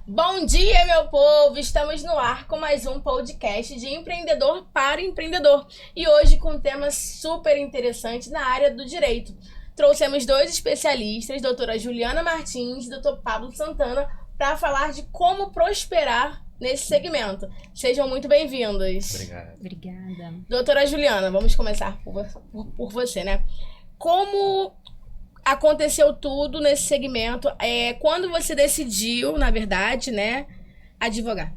Bom dia, meu povo! Estamos no ar com mais um podcast de empreendedor para empreendedor. E hoje com um tema super interessante na área do direito. Trouxemos dois especialistas, doutora Juliana Martins e doutor Pablo Santana, para falar de como prosperar nesse segmento. Sejam muito bem-vindos. Obrigada. Doutora Juliana, vamos começar por você, né? Como aconteceu tudo nesse segmento? Quando você decidiu, na verdade, né, advogar?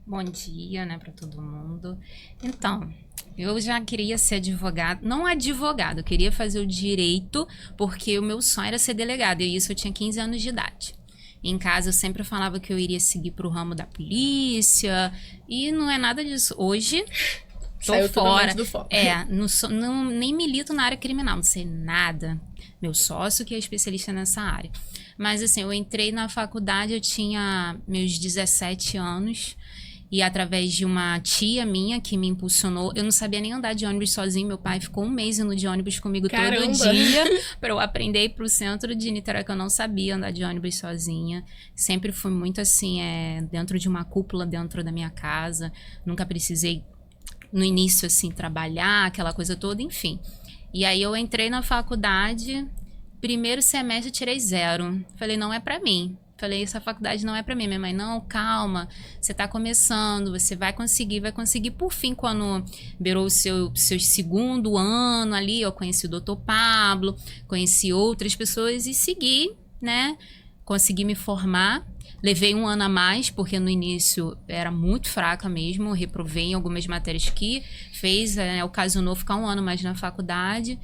Bom dia, né, para todo mundo. Então, eu já queria ser advogada, não advogada, eu queria fazer o direito, porque o meu sonho era ser delegada, e isso eu tinha 15 anos de idade. Em casa eu sempre falava que eu iria seguir pro ramo da polícia, e não é nada disso. Hoje, tô Saiu fora. totalmente do foco. Nem milito na área criminal, não sei nada. Meu sócio que é especialista nessa área. Mas assim, eu entrei na faculdade, eu tinha meus 17 anos, e através de uma tia minha que me impulsionou, eu não sabia nem andar de ônibus sozinho, meu pai ficou um mês indo de ônibus comigo Caramba! todo dia, para eu aprender a ir pro centro de Niterói, que eu não sabia andar de ônibus sozinha. Sempre fui muito assim, dentro de uma cúpula dentro da minha casa, nunca precisei no início, assim, trabalhar, aquela coisa toda, enfim. E aí eu entrei na faculdade, primeiro semestre tirei 0. Falei, não é pra mim. Falei, essa faculdade não é pra mim. Minha mãe, não, calma, você tá começando, você vai conseguir. Por fim, quando virou o seu segundo ano ali, eu conheci o doutor Pablo, conheci outras pessoas e segui, né? Consegui me formar. Levei 1 ano a mais, porque no início era muito fraca mesmo, reprovei em algumas matérias que ocasionou ficar 1 ano mais na faculdade.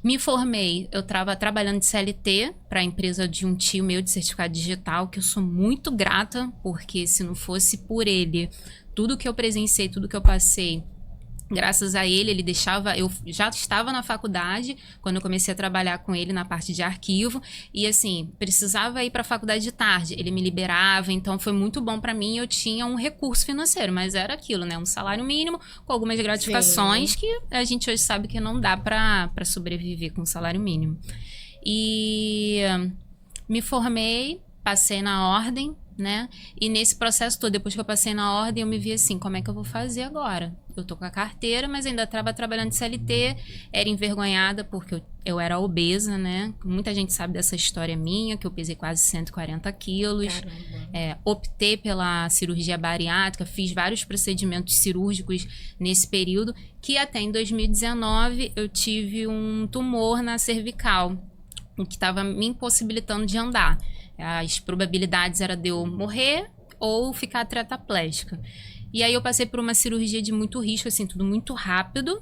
Me formei, eu estava trabalhando de CLT para a empresa de um tio meu de certificado digital, que eu sou muito grata, porque se não fosse por ele, tudo que eu presenciei, tudo que eu passei, graças a ele deixava... Eu já estava na faculdade quando eu comecei a trabalhar com ele na parte de arquivo. E assim, precisava ir para a faculdade de tarde. Ele me liberava, então foi muito bom para mim. Eu tinha um recurso financeiro, mas era aquilo, né? Um salário mínimo com algumas gratificações. Sim. Que a gente hoje sabe que não dá para sobreviver com um salário mínimo. E me formei, passei na ordem, né? E nesse processo todo, depois que eu passei na ordem, eu me vi assim, como é que eu vou fazer agora? Eu tô com a carteira, mas ainda estava trabalhando de CLT, era envergonhada porque eu era obesa, né? Muita gente sabe dessa história minha, que eu pesei quase 140 quilos. Optei pela cirurgia bariátrica, fiz vários procedimentos cirúrgicos nesse período, que até em 2019 eu tive um tumor na cervical, o que estava me impossibilitando de andar. As probabilidades era de eu morrer ou ficar tetraplégica. E aí eu passei por uma cirurgia de muito risco, assim, tudo muito rápido.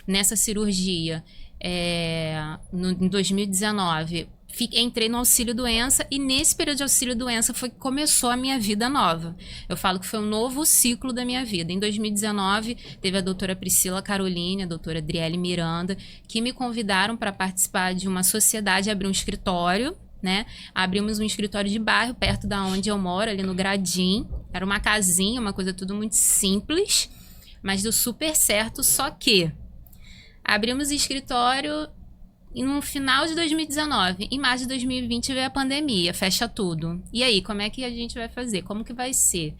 Nessa cirurgia, em 2019, entrei no auxílio-doença, e nesse período de auxílio-doença foi que começou a minha vida nova. Eu falo que foi um novo ciclo da minha vida. Em 2019, teve a doutora Priscila Caroline, a doutora Adriele Miranda, que me convidaram para participar de uma sociedade, abrir um escritório, né? Abrimos um escritório de bairro perto da onde eu moro, ali no Gradim. Era uma casinha, uma coisa tudo muito simples, mas deu super certo. Só que abrimos o escritório no final de 2019. Em março de 2020 veio a pandemia, fecha tudo. E aí, como é que a gente vai fazer? Como que vai ser?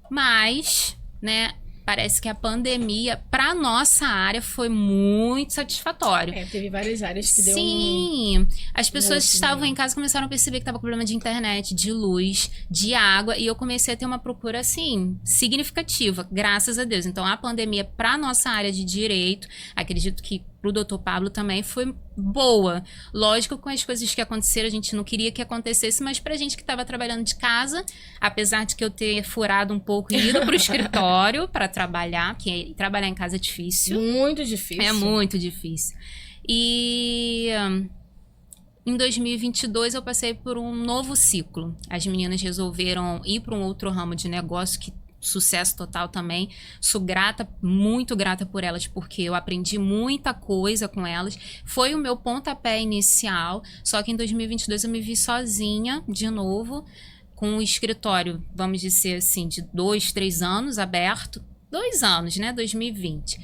Mas, né, parece que a pandemia, para nossa área, foi muito satisfatório. Teve várias áreas que deu Sim, as pessoas que estavam em casa começaram a perceber que estava com problema de internet, de luz, de água, e eu comecei a ter uma procura, assim, significativa, graças a Deus. Então, a pandemia, para nossa área de direito, acredito que pro doutor Pablo também foi boa. Lógico, com as coisas que aconteceram, a gente não queria que acontecesse, mas pra gente que estava trabalhando de casa, apesar de que eu ter furado um pouco e ido pro escritório para trabalhar, que trabalhar em casa é difícil. Muito difícil. É muito difícil. E em 2022 eu passei por um novo ciclo. As meninas resolveram ir para um outro ramo de negócio, que sucesso total também. Sou grata, muito grata por elas, porque eu aprendi muita coisa com elas. Foi o meu pontapé inicial, só que em 2022 eu me vi sozinha de novo, com o escritório, vamos dizer assim, de 2, 3 anos aberto. 2 anos, né? 2020.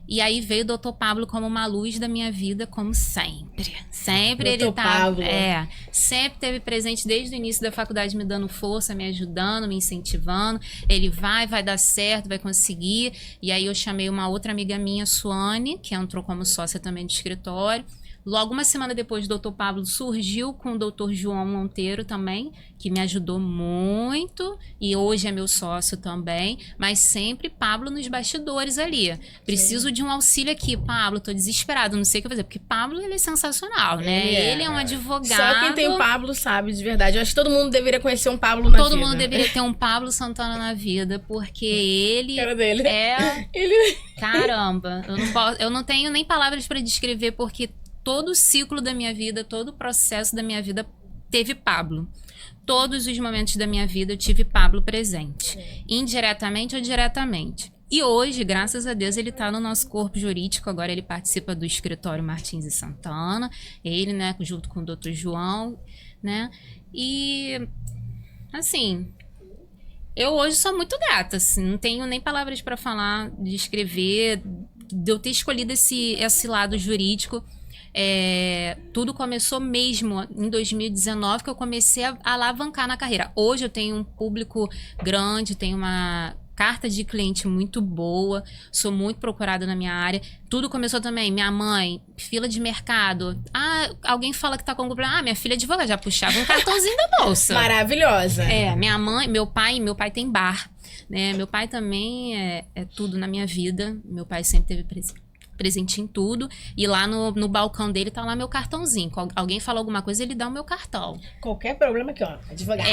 E aí veio o Dr. Pablo como uma luz da minha vida, como sempre. Sempre ele Pablo. sempre esteve presente desde o início da faculdade, me dando força, me ajudando, me incentivando. Ele vai dar certo, vai conseguir. E aí eu chamei uma outra amiga minha, Suane, que entrou como sócia também do escritório. Logo, uma semana depois, o Dr. Pablo surgiu com o Dr. João Monteiro também, que me ajudou muito, e hoje é meu sócio também, mas sempre Pablo nos bastidores ali. Preciso de um auxílio aqui, Pablo, tô desesperado, não sei o que fazer, porque Pablo, ele é sensacional, né? Ele é um advogado. Só quem tem o Pablo sabe de verdade. Eu acho que todo mundo deveria conhecer um Pablo na vida. Todo mundo deveria ter um Pablo Santana na vida, porque ele cara dele. ele... Caramba, eu não tenho nem palavras para descrever, porque todo o ciclo da minha vida, todo o processo da minha vida teve Pablo. Todos os momentos da minha vida eu tive Pablo presente. Indiretamente ou diretamente. E hoje, graças a Deus, ele está no nosso corpo jurídico. Agora ele participa do escritório Martins e Santana. Ele, né, junto com o Dr. João, né? E, assim, eu hoje sou muito grata, assim, não tenho nem palavras para falar, descrever, de eu ter escolhido esse lado jurídico. Tudo começou mesmo em 2019, que eu comecei a alavancar na carreira. Hoje eu tenho um público grande, tenho uma carta de cliente muito boa, sou muito procurada na minha área. Tudo começou também, minha mãe, fila de mercado. Alguém fala que tá com problema. Minha filha é advogada, já puxava um cartãozinho da bolsa. Maravilhosa. Minha mãe, meu pai tem bar, né? Meu pai também é tudo na minha vida. Meu pai sempre teve presente em tudo, e lá no balcão dele tá lá meu cartãozinho. Alguém fala alguma coisa, ele dá o meu cartão. Qualquer problema aqui, ó, advogado.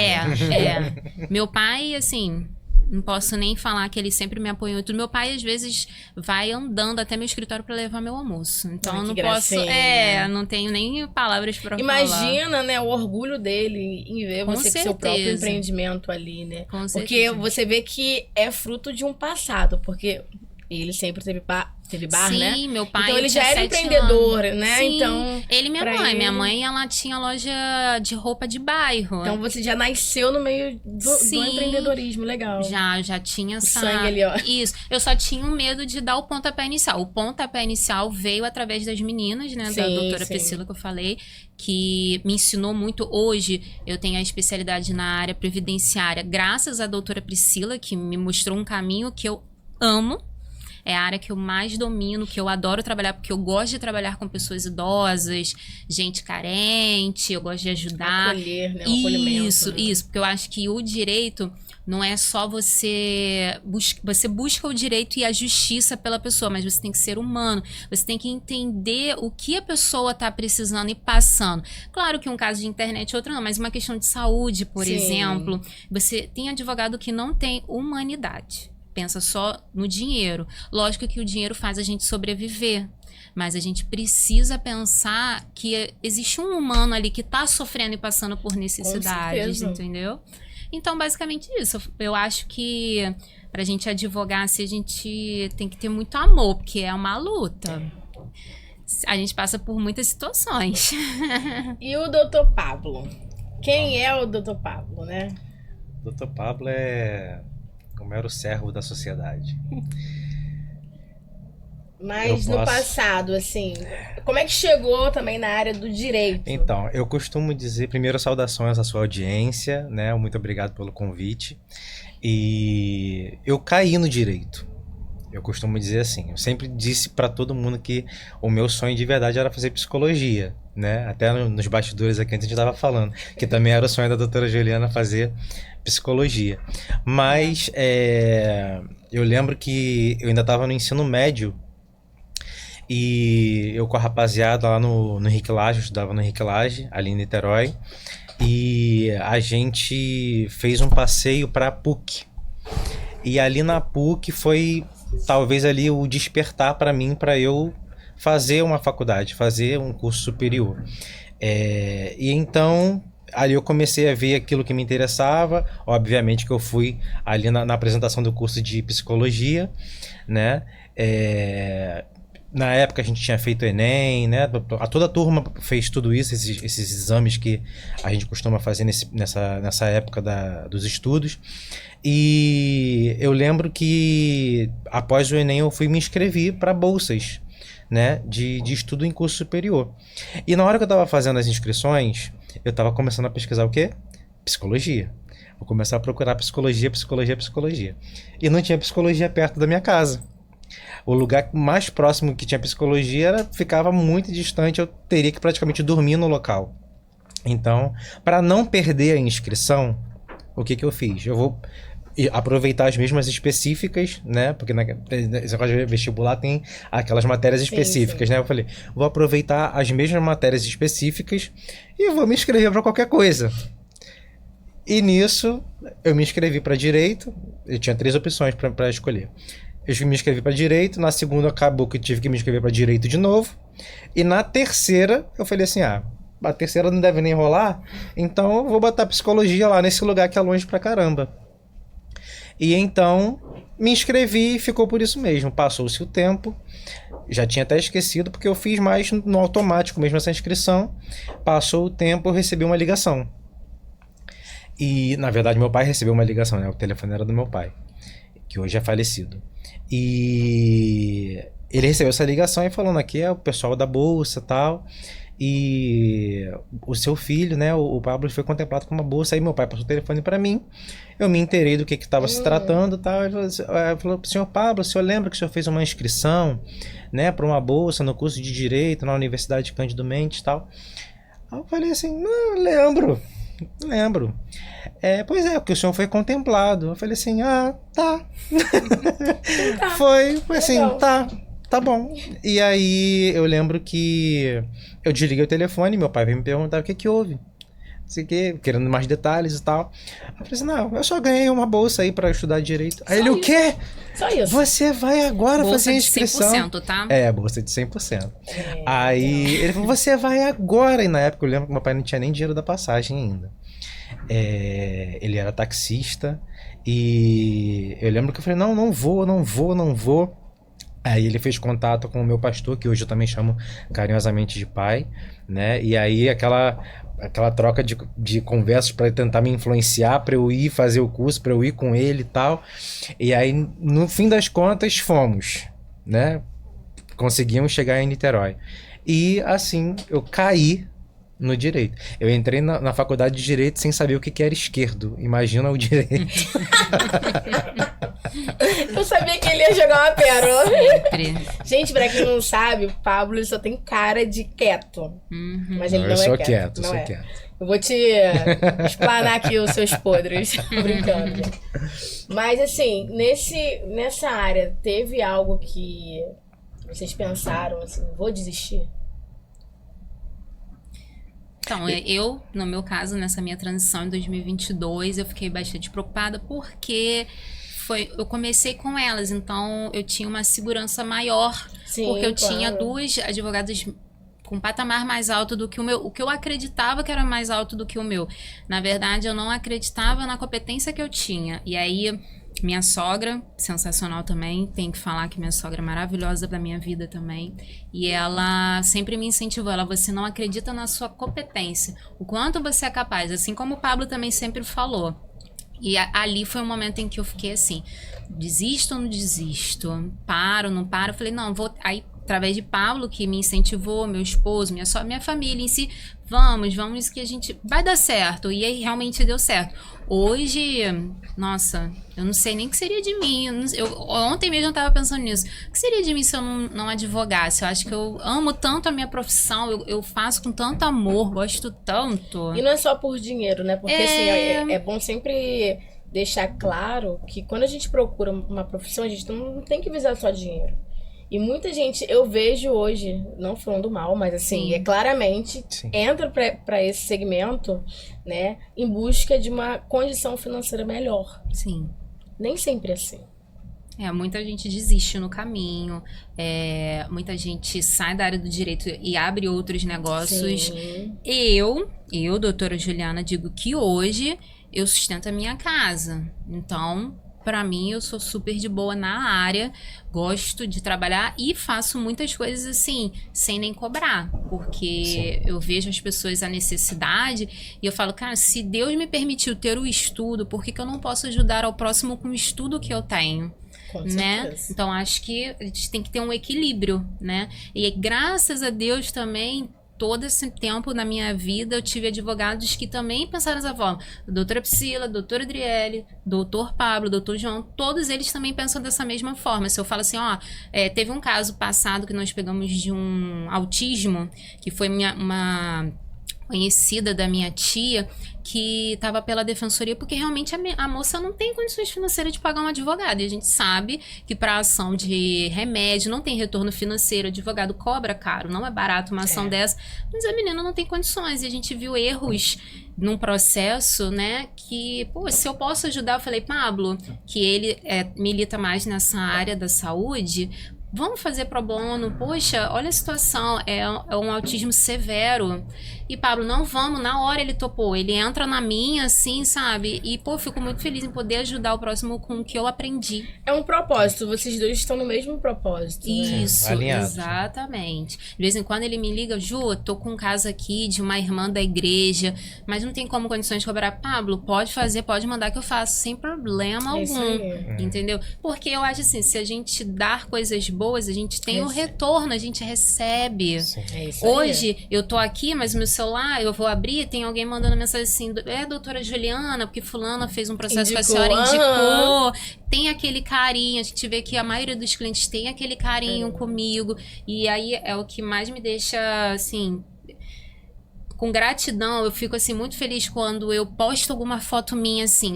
Meu pai, assim, não posso nem falar que ele sempre me apoiou e tudo. Meu pai, às vezes, vai andando até meu escritório para levar meu almoço. Então, eu não posso... não tenho nem palavras para falar. Imagina, né, o orgulho dele em ver você com seu próprio empreendimento ali, né? Com certeza. Porque você vê que é fruto de um passado, porque ele sempre teve bar, né? Sim, meu pai. Então ele já era empreendedor, né? Sim, então ele e minha mãe. Minha mãe, ela tinha loja de roupa de bairro. Então você já nasceu no meio do empreendedorismo, legal. Já tinha essa... sangue ali, ó. Isso. Eu só tinha um medo de dar o pontapé inicial. O pontapé inicial veio através das meninas, né? Da doutora Priscila, que eu falei, que me ensinou muito. Hoje eu tenho a especialidade na área previdenciária, graças à doutora Priscila, que me mostrou um caminho que eu amo. É a área que eu mais domino, que eu adoro trabalhar, porque eu gosto de trabalhar com pessoas idosas, gente carente, eu gosto de ajudar. Acolher, né? O acolhimento. Isso, porque eu acho que o direito não é só você busca o direito e a justiça pela pessoa, mas você tem que ser humano, você tem que entender o que a pessoa está precisando e passando. Claro que um caso de internet é outro não, mas uma questão de saúde, por exemplo, você tem advogado que não tem humanidade. Pensa só no dinheiro. Lógico que o dinheiro faz a gente sobreviver, mas a gente precisa pensar que existe um humano ali que está sofrendo e passando por necessidades, entendeu? Então, basicamente isso. Eu acho que pra gente advogar, assim, a gente tem que ter muito amor, porque é uma luta. A gente passa por muitas situações. E o Dr. Pablo? Quem é o Dr. Pablo, né? O Dr. Pablo é o mero servo da sociedade. Mas no passado, assim, como é que chegou também na área do direito? Então, eu costumo dizer, primeiro, saudações à sua audiência, né? Muito obrigado pelo convite. E eu caí no direito. Eu costumo dizer assim, eu sempre disse para todo mundo que o meu sonho de verdade era fazer psicologia, né? Até nos bastidores aqui a gente estava falando, que também era o sonho da doutora Juliana fazer psicologia. Mas eu lembro que eu ainda estava no ensino médio e eu com a rapaziada lá no Henrique Lage, eu estudava no Henrique Lage, ali em Niterói, e a gente fez um passeio para a PUC. E ali na PUC foi talvez ali o despertar para mim, para eu fazer uma faculdade, fazer um curso superior. E então ali eu comecei a ver aquilo que me interessava. Obviamente que eu fui ali na apresentação do curso de psicologia, né? Na época a gente tinha feito Enem, né? Toda a turma fez tudo isso, esses exames que a gente costuma fazer nessa época dos estudos. E eu lembro que após o Enem eu fui me inscrever para bolsas, né? De estudo em curso superior. E na hora que eu estava fazendo as inscrições, eu estava começando a pesquisar o quê? Psicologia. Vou começar a procurar psicologia. E não tinha psicologia perto da minha casa. O lugar mais próximo que tinha psicologia ficava muito distante, eu teria que praticamente dormir no local. Então, para não perder a inscrição, o que eu fiz? Eu vou aproveitar as mesmas específicas, né? Porque nesse negócio de vestibular tem aquelas matérias específicas, sim. Né? Eu falei, vou aproveitar as mesmas matérias específicas e vou me inscrever para qualquer coisa. E nisso, eu me inscrevi para direito. Eu tinha 3 opções para escolher. Eu me inscrevi para direito. Na segunda, acabou que eu tive que me inscrever para direito de novo. E na terceira, eu falei assim, a terceira não deve nem rolar, então eu vou botar psicologia lá nesse lugar que é longe pra caramba. E então, me inscrevi e ficou por isso mesmo. Passou-se o tempo, já tinha até esquecido, porque eu fiz mais no automático mesmo essa inscrição. Passou o tempo, eu recebi uma ligação. E, na verdade, meu pai recebeu uma ligação, né? O telefone era do meu pai, que hoje é falecido. E ele recebeu essa ligação e falando aqui é o pessoal da bolsa e tal. E o seu filho, né, o Pablo, foi contemplado com uma bolsa. Aí meu pai passou o telefone para mim. Eu me inteirei do que estava se tratando e tal. Ele falou, senhor Pablo, o senhor lembra que o senhor fez uma inscrição, né, para uma bolsa no curso de Direito na Universidade de Cândido Mendes e tal? Aí eu falei assim, não, lembro. Pois é, porque o senhor foi contemplado. Eu falei assim, tá. Foi assim, tá bom. E aí eu lembro que eu desliguei o telefone, meu pai veio me perguntar o que houve. Sei que, querendo mais detalhes e tal. Eu falei assim, não, eu só ganhei uma bolsa aí pra estudar direito. Aí ele, o quê? Só isso. Você vai agora bolsa fazer a inscrição. Bolsa de 100%, tá? Bolsa de 100%. Aí ele falou, você vai agora. E na época eu lembro que meu pai não tinha nem dinheiro da passagem ainda. Ele era taxista. E eu lembro que eu falei, não vou. Aí ele fez contato com o meu pastor, que hoje eu também chamo carinhosamente de pai, né? E aí aquela troca de conversas para tentar me influenciar, para eu ir fazer o curso, para eu ir com ele e tal. E aí, no fim das contas, fomos, né? Conseguimos chegar em Niterói. E assim, eu caí no direito. Eu entrei na faculdade de direito sem saber o que era esquerdo. Imagina o direito. Eu sabia que ele ia jogar uma pérola. Sempre. Gente, pra quem não sabe, o Pablo ele só tem cara de quieto. Mas ele não é quieto. Eu sou quieto. Eu vou te explanar aqui os seus podres. Brincando. Mas assim, nessa área, teve algo que vocês pensaram assim, vou desistir? Então, no meu caso, nessa minha transição em 2022, eu fiquei bastante preocupada porque eu comecei com elas, então eu tinha uma segurança maior. Sim, porque eu tinha 2 advogadas com patamar mais alto do que o meu, o que eu acreditava que era mais alto do que o meu. Na verdade, eu não acreditava na competência que eu tinha. E aí, minha sogra, sensacional também, tenho que falar que minha sogra é maravilhosa pra minha vida também. E ela sempre me incentivou, você não acredita na sua competência, o quanto você é capaz, assim como o Pablo também sempre falou. E ali foi um momento em que eu fiquei assim, desisto ou não desisto? Paro, não paro? Eu falei, não, vou... Aí, através de Pablo, que me incentivou, meu esposo, minha família em si, vamos que a gente vai dar certo. E aí realmente deu certo. Hoje, nossa, eu não sei nem o que seria de mim. Ontem mesmo eu tava pensando nisso. O que seria de mim se eu não advogasse? Eu acho que eu amo tanto a minha profissão, eu faço com tanto amor, gosto tanto. E não é só por dinheiro, né? Porque assim, é bom sempre deixar claro que quando a gente procura uma profissão, a gente não tem que visar só dinheiro. E muita gente, eu vejo hoje, não falando mal, mas assim, claramente entra para esse segmento, né, em busca de uma condição financeira melhor. Sim. Nem sempre é assim. Muita gente desiste no caminho, muita gente sai da área do direito e abre outros negócios. Sim. Eu, doutora Juliana, digo que hoje eu sustento a minha casa. Então, pra mim, eu sou super de boa na área, gosto de trabalhar e faço muitas coisas assim, sem nem cobrar, porque eu vejo as pessoas a necessidade e eu falo, cara, se Deus me permitiu ter o estudo, por que eu não posso ajudar ao próximo com o estudo que eu tenho? Né? Então acho que a gente tem que ter um equilíbrio, né? E graças a Deus também, todo esse tempo na minha vida eu tive advogados que também pensaram dessa forma. Doutora Priscila, doutora Adriele, doutor Pablo, doutor João, todos eles também pensam dessa mesma forma. Se eu falo assim, teve um caso passado que nós pegamos de um autismo, que foi uma conhecida da minha tia, que estava pela defensoria porque realmente a moça não tem condições financeiras de pagar um advogado. E a gente sabe que para ação de remédio não tem retorno financeiro, o advogado cobra caro, não é barato uma ação dessa, mas a menina não tem condições. E a gente viu erros num processo, né, que, pô, se eu posso ajudar, eu falei, Pablo, que ele milita mais nessa área da saúde, vamos fazer pro bono, poxa, olha a situação, é um autismo severo. E Pablo, não vamos, na hora ele topou, ele entra na minha, assim, sabe? E, pô, fico muito feliz em poder ajudar o próximo com o que eu aprendi. É um propósito, vocês dois estão no mesmo propósito. Isso, né? Exatamente. De vez em quando ele me liga, Ju, tô com um caso aqui de uma irmã da igreja, mas não tem como condições de cobrar. Pablo, pode fazer, pode mandar que eu faço, sem problema algum, entendeu? Porque eu acho assim, se a gente dar coisas boas, a gente tem o retorno, a gente recebe. Hoje, eu tô aqui, mas meu celular, eu vou abrir, tem alguém mandando mensagem assim, doutora Juliana, porque fulana fez um processo que a senhora indicou. Tem aquele carinho, a gente vê que a maioria dos clientes tem aquele carinho comigo. E aí é o que mais me deixa, assim, com gratidão. Eu fico, assim, muito feliz quando eu posto alguma foto minha, assim,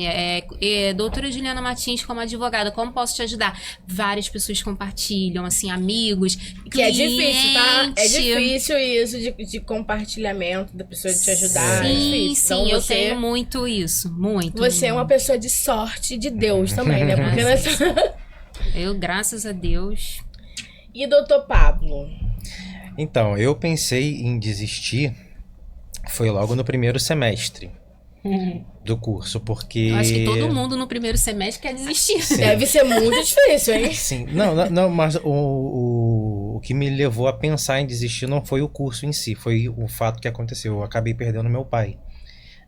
doutora Juliana Martins como advogada, como posso te ajudar? Várias pessoas compartilham, assim, amigos, que clientes. é difícil, tá? É difícil isso de compartilhamento, da pessoa te ajudar. Sim, então, eu tenho muito isso, muito. Você é uma pessoa de sorte de Deus também, né? Porque eu, graças a Deus. E doutor Pablo? Então, eu pensei em desistir, foi logo no primeiro semestre do curso, porque... Eu acho que todo mundo no primeiro semestre quer desistir. Sim. Deve ser muito difícil, hein? Sim, não, mas o que me levou a pensar em desistir não foi o curso em si, foi o fato que aconteceu. Eu acabei perdendo meu pai,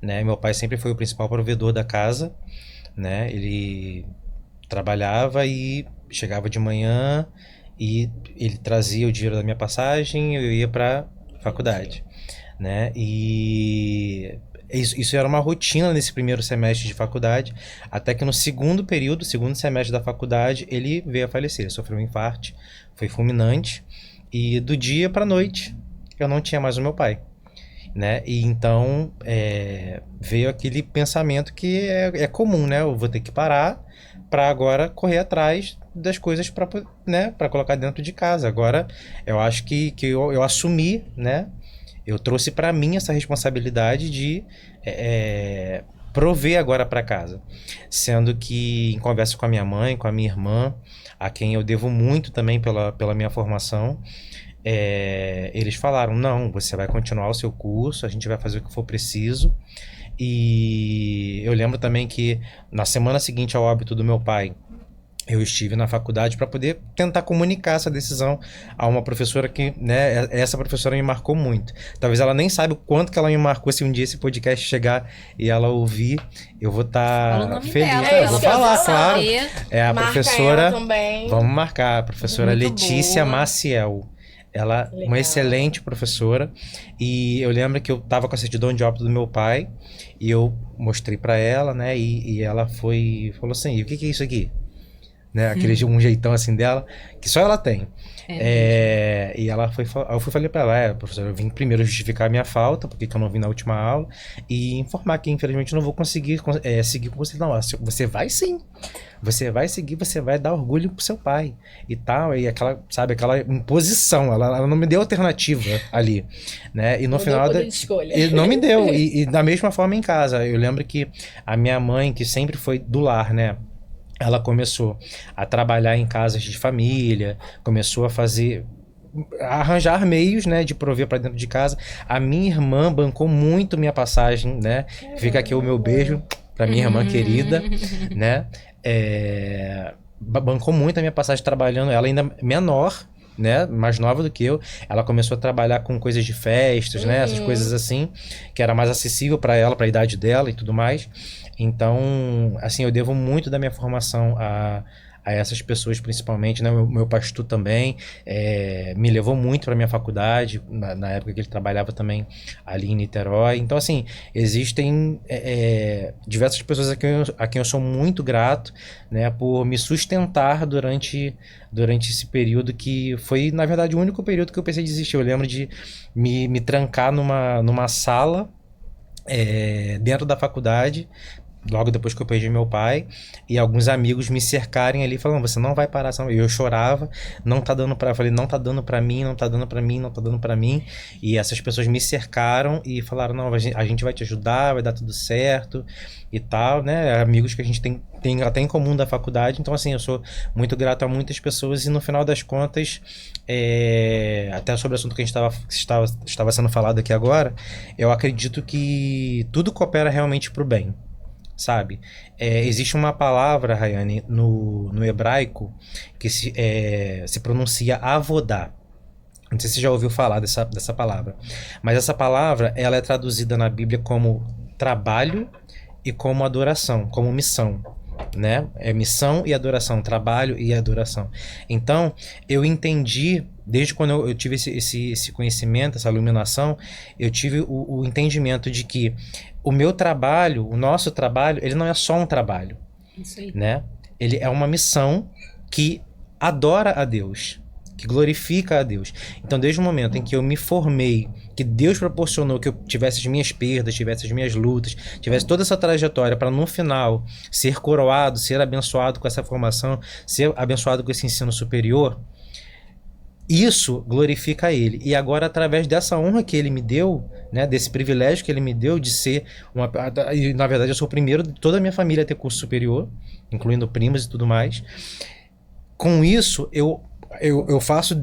né? Meu pai sempre foi o principal provedor da casa, né? Ele trabalhava e chegava de manhã e ele trazia o dinheiro da minha passagem, eu ia para faculdade, né? E isso era uma rotina nesse primeiro semestre de faculdade, até que no segundo semestre da faculdade, ele veio a falecer. Ele sofreu um infarto, foi fulminante, e do dia para noite eu não tinha mais o meu pai, né? E então veio aquele pensamento que é comum, né? Eu vou ter que parar para agora correr atrás das coisas para, né, para colocar dentro de casa. Agora eu acho que eu assumi, né? Eu trouxe para mim essa responsabilidade de prover agora para casa. Sendo que em conversa com a minha mãe, com a minha irmã, a quem eu devo muito também pela minha formação, eles falaram, não, você vai continuar o seu curso, a gente vai fazer o que for preciso. E eu lembro também que na semana seguinte ao óbito do meu pai, eu estive na faculdade para poder tentar comunicar essa decisão a uma professora que, né, essa professora me marcou muito. Talvez ela nem saiba o quanto que ela me marcou. Se um dia esse podcast chegar e ela ouvir, eu vou estar feliz. Eu vou falar, claro. É a professora. Ela também. Vamos marcar, a professora muito Letícia boa. Maciel. Ela é uma excelente professora. E eu lembro que eu estava com a certidão de óbito do meu pai e eu mostrei para ela, né? E ela falou assim: o que é isso aqui? Né, aquele um jeitão assim dela, que só ela tem. E ela falei pra ela, professora, eu vim primeiro justificar a minha falta, porque eu não vim na última aula, e informar que infelizmente eu não vou conseguir seguir com você. Não, você vai sim. Você vai seguir, você vai dar orgulho pro seu pai. E tal, e aquela imposição, ela não me deu alternativa ali. Né? E no final ele não me deu. E da mesma forma em casa. Eu lembro que a minha mãe, que sempre foi do lar, né? Ela começou a trabalhar em casas de família, começou a arranjar meios, né, de prover para dentro de casa. A minha irmã bancou muito minha passagem, né? Fica aqui o meu beijo para minha irmã querida, né? Bancou muito a minha passagem trabalhando, ela ainda menor, né, mais nova do que eu, ela começou a trabalhar com coisas de festas, né, essas coisas assim, que era mais acessível para ela, para a idade dela e tudo mais. Então, assim, eu devo muito da minha formação a essas pessoas principalmente, né, o meu pastor também me levou muito para minha faculdade, na época que ele trabalhava também ali em Niterói. Então, assim, existem diversas pessoas a quem eu sou muito grato, né, por me sustentar durante esse período que foi, na verdade, o único período que eu pensei em desistir. Eu lembro de me trancar numa sala dentro da faculdade, logo depois que eu perdi meu pai, e alguns amigos me cercarem ali, falando, você não vai parar. E eu chorava, não tá dando pra... Eu falei, não tá dando pra mim, não tá dando pra mim, não tá dando pra mim. E essas pessoas me cercaram e falaram, não, a gente vai te ajudar, vai dar tudo certo e tal, né? Amigos que a gente tem até em comum da faculdade. Então, assim, eu sou muito grato a muitas pessoas e no final das contas, até sobre o assunto que a gente estava sendo falado aqui agora, eu acredito que tudo coopera realmente pro bem. Sabe? Existe uma palavra, Rayane, no hebraico que se pronuncia avodá. Não sei se você já ouviu falar dessa palavra. Mas essa palavra, ela é traduzida na Bíblia como trabalho e como adoração, como missão. Né? É missão e adoração, trabalho e adoração. Então, eu entendi, desde quando eu tive esse conhecimento, essa iluminação, eu tive o entendimento de que o meu trabalho, o nosso trabalho, ele não é só um trabalho. Isso aí. Né? Ele é uma missão que adora a Deus, que glorifica a Deus. Então, desde o momento em que eu me formei, que Deus proporcionou que eu tivesse as minhas perdas, tivesse as minhas lutas, tivesse toda essa trajetória para no final ser coroado, ser abençoado com essa formação, ser abençoado com esse ensino superior, isso glorifica a Ele. E agora, através dessa honra que Ele me deu, né, desse privilégio que Ele me deu de ser e, na verdade, eu sou o primeiro de toda a minha família a ter curso superior, incluindo primos e tudo mais. Com isso, eu faço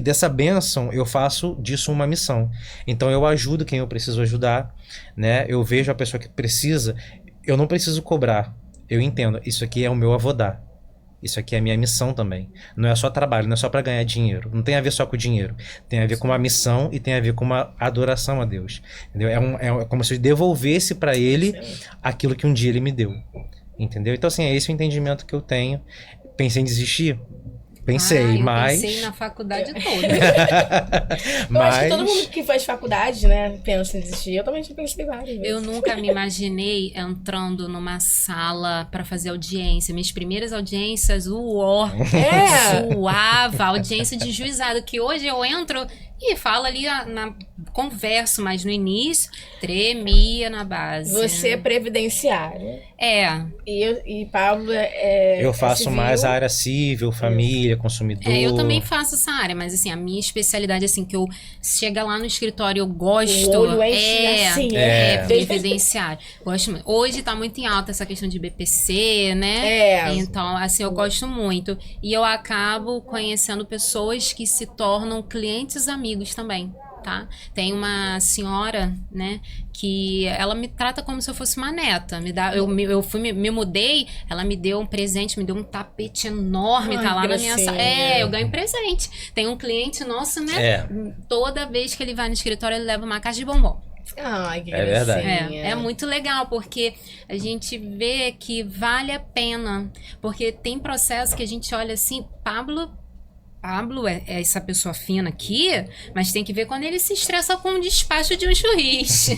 dessa bênção, eu faço disso uma missão. Então eu ajudo quem eu preciso ajudar, né? Eu vejo a pessoa que precisa, eu não preciso cobrar. Eu entendo, isso aqui é o meu avodá. Isso aqui é a minha missão também. Não é só trabalho, não é só para ganhar dinheiro. Não tem a ver só com o dinheiro. Tem a ver com uma missão e tem a ver com uma adoração a Deus. Entendeu? É como se eu devolvesse para Ele aquilo que um dia Ele me deu. Entendeu? Então, assim, é esse o entendimento que eu tenho. Pensei em desistir? Pensei, mas... Pensei na faculdade toda. Eu acho que todo mundo que faz faculdade, né, pensa em desistir. Eu também já pensei várias vezes. Eu nunca me imaginei entrando numa sala pra fazer audiência. Minhas primeiras audiências, suava, audiência de juizado, que hoje eu entro e falo ali, converso, mas no início tremia na base. Você é previdenciário. E Pablo eu faço mais a área civil, família, consumidor. Eu também faço essa área, mas assim, a minha especialidade, assim, que eu chega lá no escritório, eu gosto. O olho assim, previdenciário. Gosto muito. Hoje tá muito em alta essa questão de BPC, né? Então, assim, eu gosto muito. E eu acabo conhecendo pessoas que se tornam clientes amigos também, tá? Tem uma senhora, né, que ela me trata como se eu fosse uma neta. Me mudei, ela me deu um presente, me deu um tapete enorme, tá lá na minha sala. Eu ganho presente. Tem um cliente nosso, né? Toda vez que ele vai no escritório, ele leva uma caixa de bombom. Ai, que verdade. É muito legal, porque a gente vê que vale a pena. Porque tem processo que a gente olha assim, Pablo é essa pessoa fina aqui, mas tem que ver quando ele se estressa com o despacho de um juiz.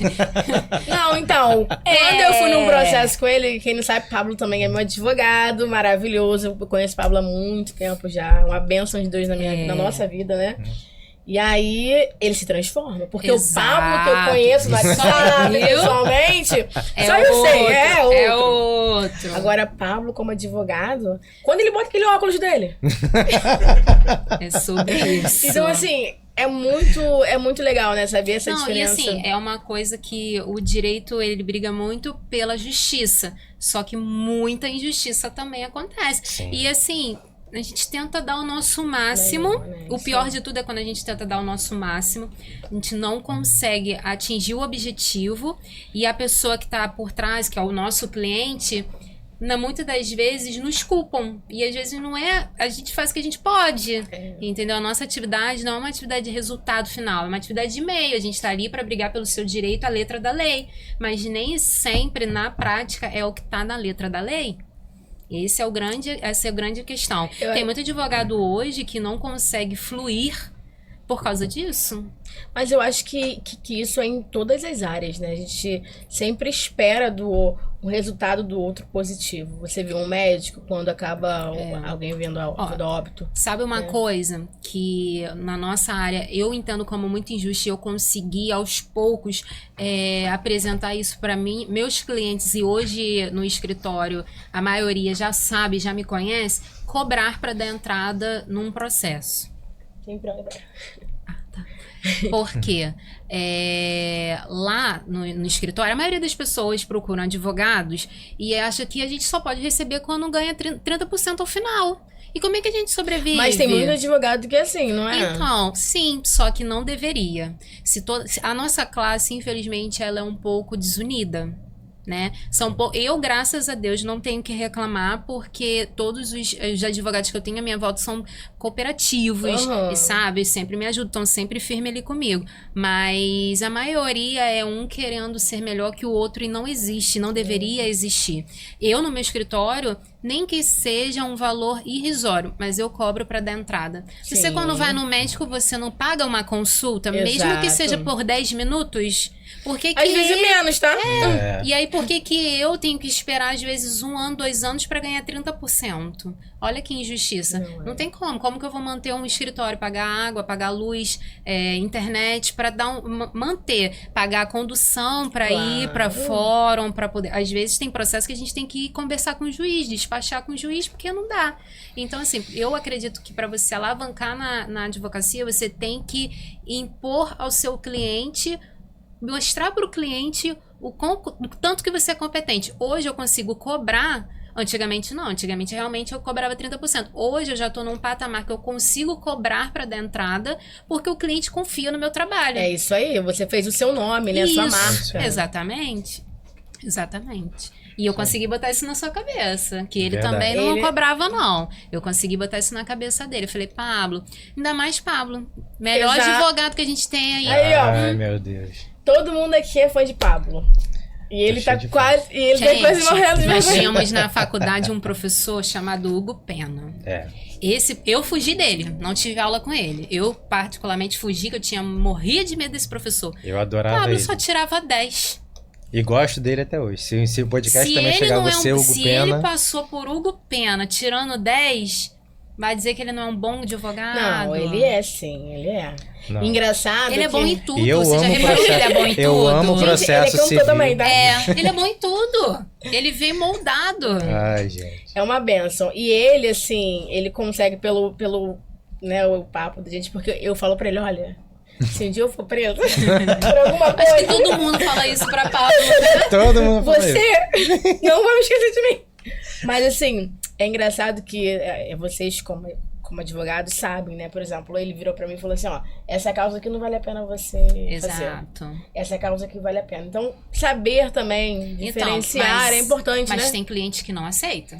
Não, então, quando eu fui num processo com ele, quem não sabe, Pablo também é meu advogado, maravilhoso. Eu conheço Pablo há muito tempo já, uma bênção de Deus na nossa vida, né? E aí, ele se transforma. Porque o Pablo que eu conheço no WhatsApp, pessoalmente, só eu sei, é outro. Agora, Pablo como advogado, quando ele bota aquele óculos dele. É sobre isso. Então, assim, é muito legal, né? Saber essa diferença. E assim, é uma coisa que o direito, ele briga muito pela justiça. Só que muita injustiça também acontece. Sim. E assim... A gente tenta dar o nosso máximo. Melhor, né? O Isso pior aí. de tudo é quando a gente tenta dar o nosso máximo. A gente não consegue atingir o objetivo. E a pessoa que tá por trás, que é o nosso cliente, muitas das vezes nos culpam. E às vezes não é... A gente faz o que a gente pode. Entendeu? A nossa atividade não é uma atividade de resultado final. É uma atividade de meio. A gente tá ali para brigar pelo seu direito à letra da lei. Mas nem sempre, na prática, é o que tá na letra da lei. Essa é a grande questão. Tem muito advogado hoje que não consegue fluir por causa disso. Mas eu acho que isso é em todas as áreas, né? A gente sempre espera o resultado do outro positivo. Você vê um médico quando acaba alguém vendo óbito. Sabe uma coisa que na nossa área eu entendo como muito injusto e eu consegui aos poucos apresentar isso para mim, meus clientes, e hoje no escritório a maioria já sabe, já me conhece, cobrar para dar entrada num processo. Sempre olha. Porque lá no escritório, a maioria das pessoas procuram advogados e acha que a gente só pode receber quando ganha 30% ao final. E como é que a gente sobrevive? Mas tem muito advogado que é assim, não é? Então, sim, só que não deveria. A nossa classe, infelizmente, ela é um pouco desunida. Né? Eu, graças a Deus, não tenho que reclamar, porque todos os advogados que eu tenho à minha volta são cooperativos, e sabe, sempre me ajudam, estão sempre firmes ali comigo, mas a maioria é um querendo ser melhor que o outro e não existe, não deveria existir. Eu, no meu escritório, nem que seja um valor irrisório, mas eu cobro para dar entrada. Sim. Você, quando vai no médico, você não paga uma consulta, mesmo que seja por 10 minutos? Porque Às vezes menos, tá? E aí, por que eu tenho que esperar, às vezes, 1 ano, 2 anos para ganhar 30%? Olha que injustiça. Não tem como. Como que eu vou manter um escritório? Pagar água, pagar luz, internet, para manter. Pagar a condução para ir para fórum, para poder... Às vezes tem processo que a gente tem que conversar com o juiz, despachar com o juiz, porque não dá. Então, assim, eu acredito que para você alavancar na advocacia, você tem que impor ao seu cliente, mostrar para o cliente o tanto que você é competente. Hoje eu consigo cobrar, antigamente não, antigamente realmente eu cobrava 30%. Hoje eu já estou num patamar que eu consigo cobrar para dar entrada, porque o cliente confia no meu trabalho. É isso aí, você fez o seu nome, né? Sua marca. Exatamente. E eu consegui botar isso na sua cabeça, que ele Verdade. também não cobrava, não. Eu consegui botar isso na cabeça dele. Eu falei, Pablo, ainda mais Pablo, melhor advogado que a gente tem aí. Aí, ó. Ai, meu Deus. Todo mundo aqui é fã de Pablo. E ele tá quase morrendo de Nós vergonha. tínhamos na faculdade um professor chamado Hugo Pena. Eu fugi dele, não tive aula com ele. Eu particularmente fugi, que eu morria de medo desse professor. Eu adorava Pablo ele. só tirava 10. E gosto dele até hoje. Se o podcast Se também ele chegar a não você, Hugo se Pena... ele passou por Hugo Pena tirando 10, vai dizer que ele não é um bom advogado? Não, ele é sim, ele é. Não. Engraçado Ele é que... bom em tudo. E eu Você já amo reparou que ele é bom em eu tudo? amo Gente, processo ele é cantor civil. também, tá? Ele é bom em tudo. Ele veio moldado. Ai, gente. É uma benção. E ele, assim, ele consegue pelo né, o papo da gente, porque eu falo pra ele, olha, se um dia eu for preso por alguma Acho que coisa, todo mundo fala isso pra Pablo. Todo mundo fala isso. você não vai me esquecer de mim. Mas, assim, é engraçado que vocês, como advogados, sabem, né? Por exemplo, ele virou pra mim e falou assim, ó, essa causa aqui não vale a pena você fazer. Exato. Essa causa aqui vale a pena. Então, saber também diferenciar é importante, mas né? tem cliente que não aceita.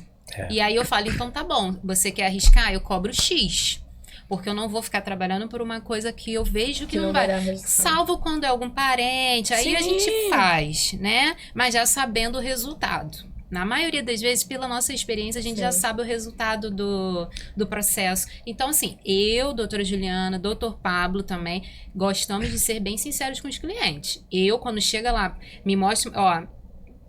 E aí eu falo, então tá bom, você quer arriscar? Eu cobro X. Porque eu não vou ficar trabalhando por uma coisa que eu vejo que não vai dar resultado. Salvo quando é algum parente, aí Sim. a gente faz, né? Mas já sabendo o resultado. Na maioria das vezes, pela nossa experiência, a gente já sabe o resultado do processo. Então, assim, eu, doutora Juliana, doutor Pablo também, gostamos de ser bem sinceros com os clientes. Eu, quando chega lá, me mostra, ó,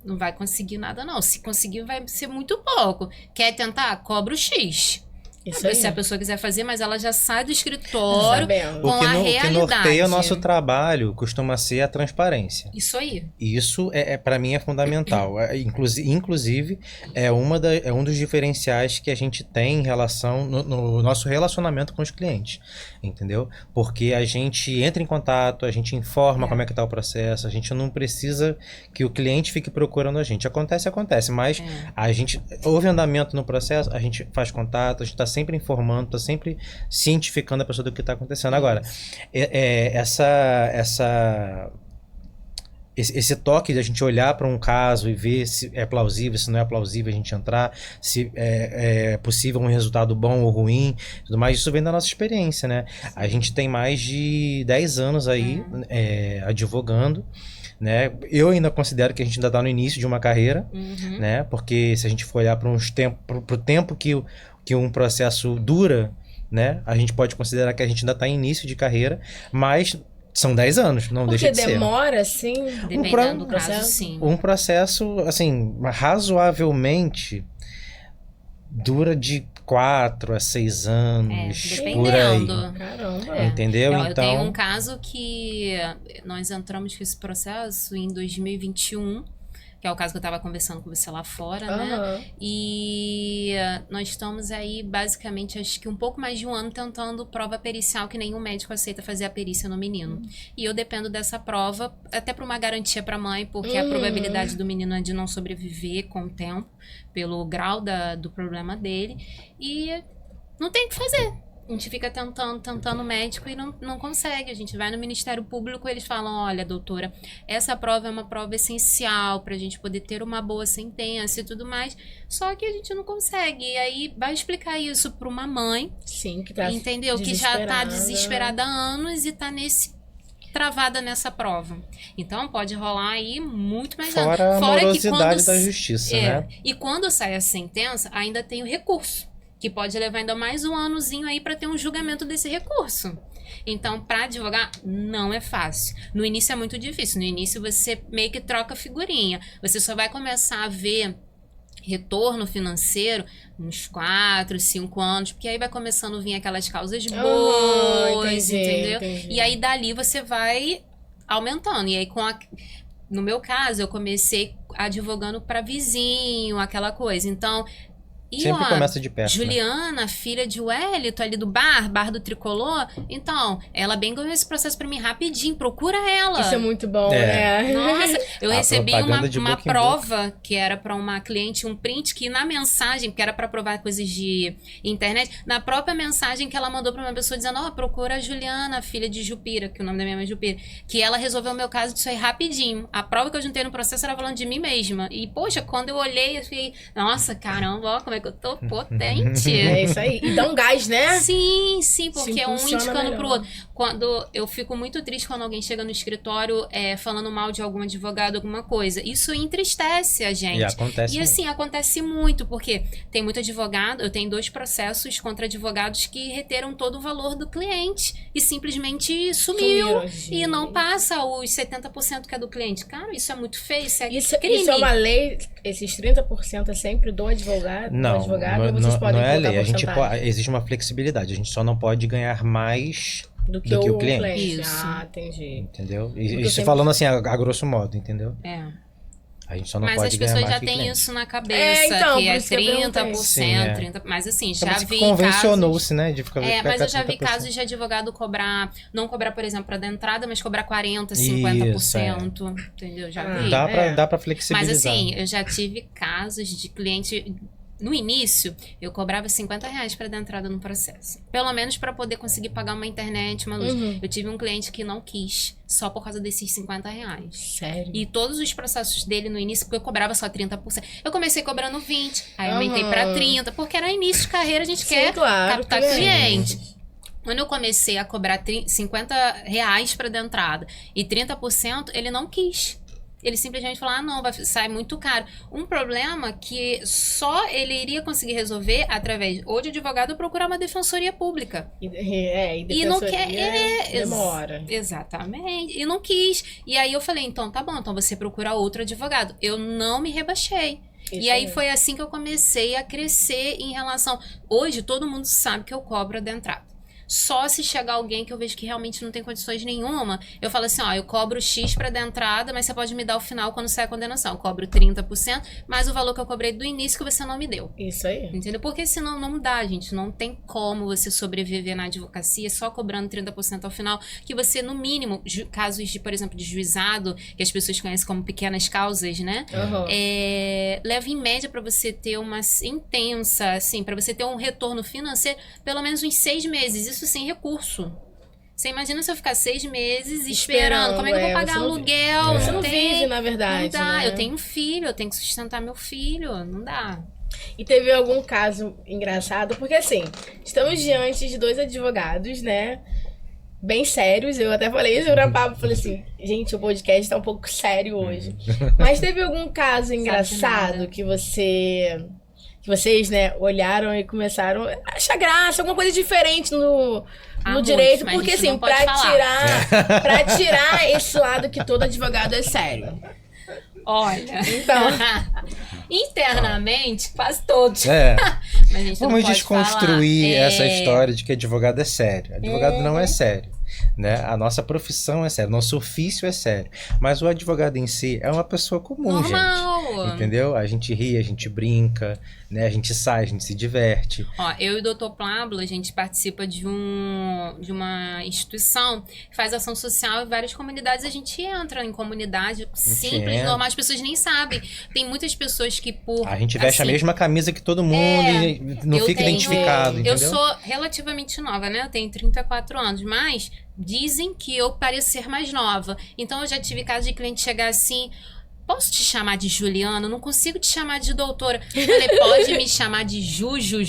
não vai conseguir nada não. Se conseguir, vai ser muito pouco. Quer tentar? Cobra o X. Isso aí. Se a pessoa quiser fazer, mas ela já sai do escritório Sabendo. com a O que realidade. norteia o nosso trabalho costuma ser a transparência. Isso aí. Isso para mim é fundamental. Inclusive é um dos diferenciais que a gente tem em relação no nosso relacionamento com os clientes, entendeu? Porque a gente entra em contato, a gente informa como é que está o processo, a gente não precisa que o cliente fique procurando a gente. Acontece, mas a gente houve andamento no processo, a gente faz contato, a gente está sempre informando, tá sempre cientificando a pessoa do que tá acontecendo. Agora, esse toque de a gente olhar para um caso e ver se é plausível, se não é plausível a gente entrar, se é possível um resultado bom ou ruim, tudo mais, isso vem da nossa experiência, né? A gente tem mais de 10 anos aí advogando, né? Eu ainda considero que a gente ainda está no início de uma carreira, né? Porque se a gente for olhar para o tempo que um processo dura, né? A gente pode considerar que a gente ainda está em início de carreira, mas são 10 anos, não deixa de ser. Porque demora, assim... Dependendo do caso, sim. Um processo, assim, razoavelmente dura de 4 a 6 anos, por aí. Dependendo. Caramba. Entendeu? Eu Então, tenho um caso que nós entramos com esse processo em 2021, que é o caso que eu estava conversando com você lá fora, né? E nós estamos aí, basicamente, acho que um pouco mais de um ano tentando prova pericial, que nenhum médico aceita fazer a perícia no menino. E eu dependo dessa prova, até para uma garantia para a mãe, porque a probabilidade do menino é de não sobreviver com o tempo, pelo grau do problema dele. E não tem o que fazer. A gente fica tentando o médico e não consegue. A gente vai no Ministério Público e eles falam, olha, doutora, essa prova é uma prova essencial pra gente poder ter uma boa sentença e tudo mais. Só que a gente não consegue. E aí vai explicar isso pra uma mãe, sim, que tá entendeu? Que já tá desesperada há anos e tá travada nessa prova. Então pode rolar aí muito mais anos. fora a Fora que morosidade da justiça, né? E quando sai a sentença, ainda tem o recurso, que pode levar ainda mais um anozinho aí para ter um julgamento desse recurso. Então, para advogar, não é fácil. No início é muito difícil. No início você meio que troca figurinha. Você só vai começar a ver retorno financeiro uns 4, 5 anos, porque aí vai começando a vir aquelas causas boas, entendeu? Entendi. E aí dali você vai aumentando. E aí no meu caso, eu comecei advogando para vizinho, aquela coisa. Então, Sempre começa de perto. Juliana, filha de Wellington, ali do bar do Tricolor. Então, ela bem ganhou esse processo pra mim rapidinho. Procura ela. Isso é muito bom, né? Nossa, eu recebi uma boca em prova que era pra uma cliente, um print que na mensagem, que era pra provar coisas de internet, na própria mensagem que ela mandou pra uma pessoa dizendo, procura a Juliana, filha de Jupira, que o nome da minha mãe é Jupira, que ela resolveu o meu caso disso aí rapidinho. A prova que eu juntei no processo era falando de mim mesma. E, poxa, quando eu olhei, eu fiquei, nossa, caramba, ó, como é que eu tô potente. É isso aí. E dá um gás, né? Sim, porque é um indicando melhor pro outro. Quando eu fico muito triste quando alguém chega no escritório falando mal de algum advogado, alguma coisa. Isso entristece a gente. E acontece muito. Assim, acontece muito, porque tem muito advogado, eu tenho 2 processos contra advogados que reteram todo o valor do cliente e simplesmente sumiu. E não passa os 70% que é do cliente. Cara, isso é muito feio, isso é crime. Isso é uma lei, esses 30% é sempre do advogado? Não, ou vocês podem não é colocar lei. porcentagem? Existe uma flexibilidade. A gente só não pode ganhar mais do que o cliente. Isso. Ah, entendi. Entendeu? Porque Isso sempre... falando assim, a grosso modo, entendeu? A gente só não mas pode as ganhar pessoas mais já que têm cliente. isso na cabeça, então, que é por isso que eu 30%, Sim, 30%. Mas assim, Então, já se vi convencionou-se, né? De ficar mas eu já vi 30%. casos de advogado não cobrar, por exemplo, da entrada, mas cobrar 40%, 50%. Entendeu? Já vi. Dá pra flexibilizar. Mas assim, eu já tive casos de cliente. No início, eu cobrava R$50 para dar entrada no processo. Pelo menos para poder conseguir pagar uma internet, uma luz. Eu tive um cliente que não quis, só por causa desses R$50. Sério? E todos os processos dele no início, porque eu cobrava só 30%. Eu comecei cobrando 20%, aí eu aumentei para 30%, porque era início de carreira, a gente quer captar cliente. Quando eu comecei a cobrar R$50 para dar entrada e 30%, ele não quis. Ele simplesmente falou, não, vai sair muito caro. Um problema que só ele iria conseguir resolver através ou de advogado ou procurar uma defensoria pública. E não quer, demora. Exatamente. E não quis. E aí eu falei, então tá bom, então você procura outro advogado. Eu não me rebaixei. E aí foi assim que eu comecei a crescer em relação... Hoje todo mundo sabe que eu cobro a entrada. Só se chegar alguém que eu vejo que realmente não tem condições nenhuma, eu falo assim, ó, eu cobro X pra dar entrada, mas você pode me dar o final quando sair a condenação. Eu cobro 30%, mais o valor que eu cobrei do início que você não me deu. Isso aí. Entendeu? Porque senão não dá, gente. Não tem como você sobreviver na advocacia só cobrando 30% ao final, que você, no mínimo, casos de, por exemplo, de juizado, que as pessoas conhecem como pequenas causas, né? Uhum. Leva em média pra você ter uma intensa, assim, pra você ter um retorno financeiro, pelo menos uns 6 meses. Isso sem recurso. Você imagina se eu ficar 6 meses esperando. Como é que eu vou pagar aluguel? Você não vive, na verdade. Não dá. Né? Eu tenho um filho, eu tenho que sustentar meu filho. Não dá. E teve algum caso engraçado? Porque assim, estamos diante de 2 advogados, né? Bem sérios. Eu até falei isso pra Pablo. Falei assim, gente, o podcast tá um pouco sério hoje. Mas teve algum caso engraçado que vocês, né, olharam e começaram a achar graça, alguma coisa diferente no direito, porque assim, pra tirar esse lado que todo advogado é sério. Olha, então, internamente, quase todos. Mas a gente não Vamos pode desconstruir falar. essa história de que advogado é sério. Advogado não é sério. Né? A nossa profissão é séria, nosso ofício é sério. Mas o advogado em si é uma pessoa comum, Normal. gente. Entendeu? A gente ri, a gente brinca, né? A gente sai, a gente se diverte. Ó, eu e o Dr. Pablo, a gente participa de uma instituição que faz ação social em várias comunidades. A gente entra em comunidade simples, normal, as pessoas nem sabem. Tem muitas pessoas que A gente veste a mesma camisa que todo mundo e não fica identificado, entendeu? Eu sou relativamente nova, né? Eu tenho 34 anos, mas dizem que eu pareço ser mais nova. Então eu já tive caso de cliente chegar assim... Posso te chamar de Juliana? Eu não consigo te chamar de doutora. Eu falei, pode me chamar de Juju,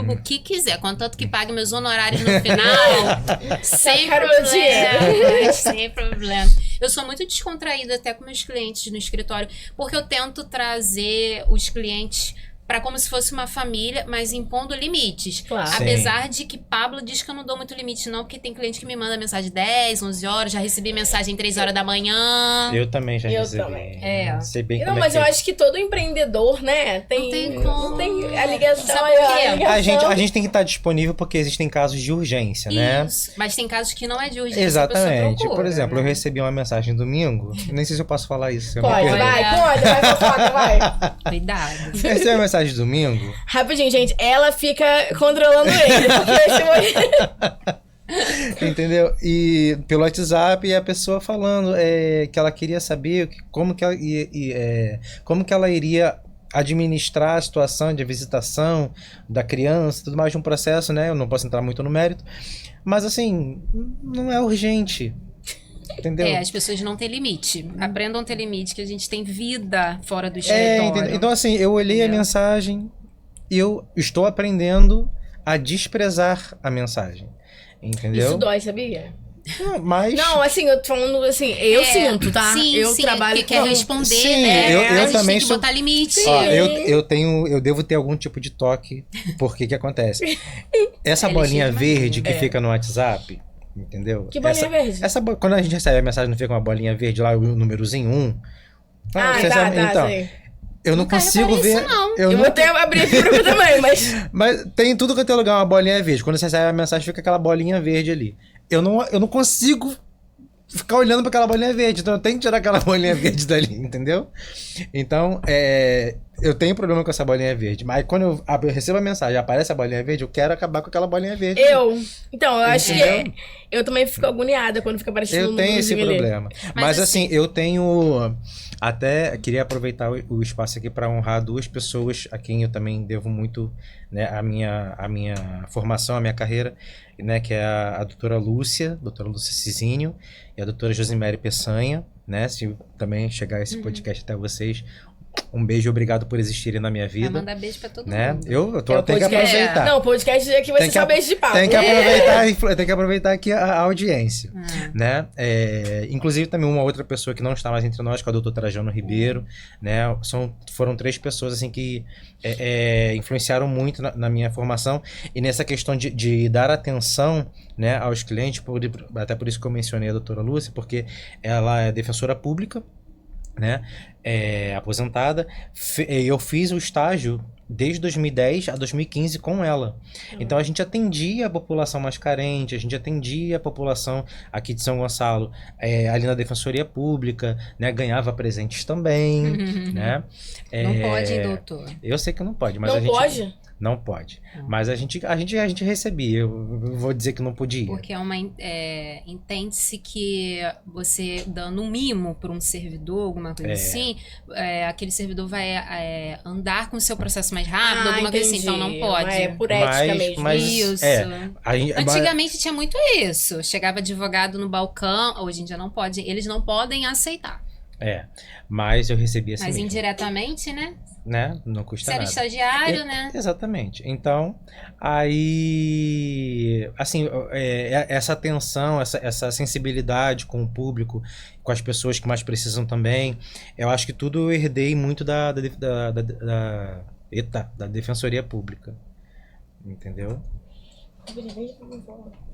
o que quiser. Contanto que pague meus honorários no final. Sem problema. Sem problema. Eu sou muito descontraída até com meus clientes no escritório. Porque eu tento trazer os clientes... para como se fosse uma família, mas impondo limites. Claro. Apesar de que Pablo diz que eu não dou muito limite não, porque tem cliente que me manda mensagem 10, 11 horas, já recebi mensagem 3 horas da manhã. Eu também já recebi. Também. Sei bem não, como mas é eu acho que todo empreendedor, né, Não tem como. Não tem a ligação. Sabe por quê? A gente tem que estar disponível porque existem casos de urgência, né? Isso. Mas tem casos que não é de urgência. Exatamente. Procura, por exemplo, né? eu recebi uma mensagem domingo, nem sei se eu posso falar isso. Pode, vai fofoca, vai. Cuidado. Eu recebi uma mensagem domingo. Rapidinho, gente, ela fica controlando ele, porque esse Entendeu? E pelo WhatsApp, e a pessoa falando que ela queria saber como que ela iria administrar a situação de visitação da criança, tudo mais de um processo, né? Eu não posso entrar muito no mérito, mas assim, não é urgente. Entendeu? As pessoas não têm limite. Aprendam a ter limite, que a gente tem vida fora do escritório. Então assim, eu olhei a mensagem e eu estou aprendendo a desprezar a mensagem. Entendeu? Isso dói, sabia? Mas... Não, assim, eu tô falando assim, eu sinto, tá? Sim, eu trabalho que quer responder, sim, né? eu a gente também tem que sou... botar limite. Ó, eu devo ter algum tipo de toque, porque que acontece? Essa bolinha verde que fica no WhatsApp, entendeu? Que bolinha verde? Quando a gente recebe a mensagem, não fica uma bolinha verde lá, o númerozinho 1. Então, sei. eu não consigo ver. Isso, não. Eu vou até abrir aqui pra mim também, mas. Mas tem tudo que eu tenho lugar uma bolinha verde. Quando você recebe a mensagem, fica aquela bolinha verde ali. Eu não consigo ficar olhando para aquela bolinha verde. Então eu tenho que tirar aquela bolinha verde dali, entendeu? Então, eu tenho problema com essa bolinha verde. Mas quando eu recebo a mensagem e aparece a bolinha verde, eu quero acabar com aquela bolinha verde. Então, eu acho que eu também fico agoniada quando fica aparecendo Eu tenho esse problema. Mas assim, eu tenho... Até queria aproveitar o espaço aqui para honrar 2 pessoas a quem eu também devo muito, né, a minha formação, a minha carreira, né, que é a doutora Lúcia Cizinho e a doutora Josimere Peçanha, né, se também chegar esse podcast até vocês, um beijo e obrigado por existirem na minha vida. Vai mandar beijo pra todo né? mundo. Eu tenho que aproveitar. Não, o podcast aqui vai ser só beijo de papo. Tem que aproveitar aqui a audiência. Né? Inclusive também uma outra pessoa que não está mais entre nós, que é o doutor Trajano Ribeiro. Né? Foram 3 pessoas assim, que influenciaram muito na minha formação. E nessa questão de dar atenção, né, aos clientes, até por isso que eu mencionei a doutora Lúcia, porque ela é defensora pública, né, aposentada. Eu fiz o estágio desde 2010 a 2015 com ela. Então a gente atendia a população mais carente, a gente atendia a população aqui de São Gonçalo, ali na Defensoria Pública, né? Ganhava presentes também, né? Não pode, hein, doutor? Eu sei que não pode, mas Não a gente... pode? Não pode. Mas a gente recebia. Eu vou dizer que não podia. Porque entende-se que você dando um mimo para um servidor, alguma coisa assim, aquele servidor vai andar com o seu processo mais rápido, alguma coisa assim, então não pode. É por ética mesmo. Isso. Mas Antigamente tinha muito isso. Chegava advogado no balcão, hoje em dia não pode. Eles não podem aceitar. Mas eu recebia assim Mas mesmo. Indiretamente, né? Não custa Você era nada. estagiário, né? Exatamente. Então, aí, assim, essa atenção, essa sensibilidade com o público, com as pessoas que mais precisam também, eu acho que tudo eu herdei muito da Defensoria Pública. Entendeu?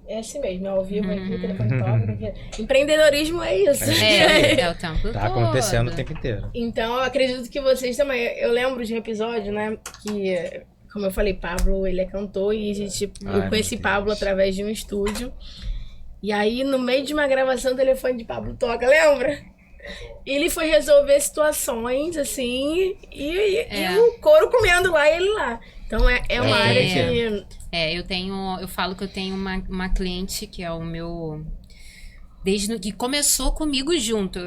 É assim mesmo, ao vivo aqui, o telefone toca. Empreendedorismo é isso. É o tempo todo. Tá acontecendo o tempo inteiro. Então, eu acredito que vocês também. Eu lembro de um episódio, né? Que, como eu falei, Pablo, ele é cantor e eu conheci Pablo através de um estúdio. E aí, no meio de uma gravação, o telefone de Pablo toca, lembra? Ele foi resolver situações, assim, e o couro comendo lá e ele lá. Então, é uma área que... eu falo que eu tenho uma cliente que é o meu... Desde que começou comigo junto.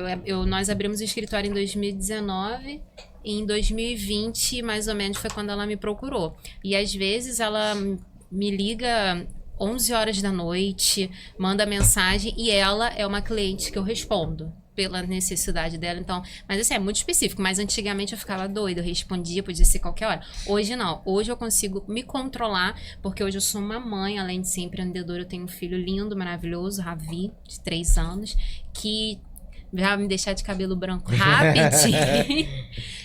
Nós abrimos o escritório em 2019 e em 2020, mais ou menos, foi quando ela me procurou. E às vezes ela me liga 11 horas da noite, manda mensagem e ela é uma cliente que eu respondo pela necessidade dela, então, mas assim, é muito específico, mas antigamente eu ficava doida, eu respondia, podia ser qualquer hora. Hoje não, hoje eu consigo me controlar, porque hoje eu sou uma mãe, além de ser empreendedora, eu tenho um filho lindo, maravilhoso, Ravi, de 3 anos, que vai me deixar de cabelo branco rapidinho.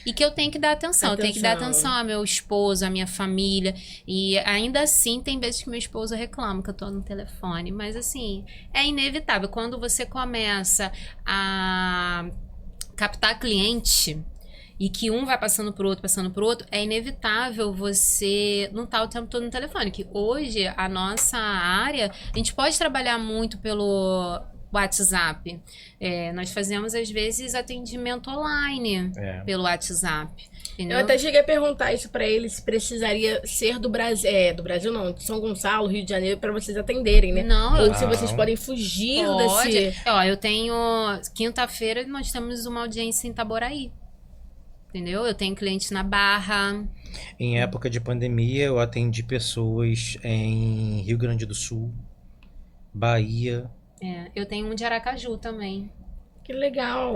E que eu tenho que dar atenção. Eu tenho que dar atenção ao meu esposo, à minha família. E ainda assim, tem vezes que meu esposo reclama que eu tô no telefone. Mas assim, é inevitável. Quando você começa a captar cliente e que um vai passando pro outro, é inevitável você não estar o tempo todo no telefone. Que hoje, a nossa área, a gente pode trabalhar muito pelo WhatsApp. Nós fazemos, às vezes, atendimento online pelo WhatsApp. Entendeu? Eu até cheguei a perguntar isso pra ele, se precisaria ser do Brasil. Do Brasil não, de São Gonçalo, Rio de Janeiro, pra vocês atenderem, né? Não. Ou se vocês podem fugir desse... Eu tenho... Quinta-feira, nós temos uma audiência em Itaboraí. Entendeu? Eu tenho clientes na Barra. Em época de pandemia, eu atendi pessoas em Rio Grande do Sul, Bahia... eu tenho um de Aracaju também. Que legal.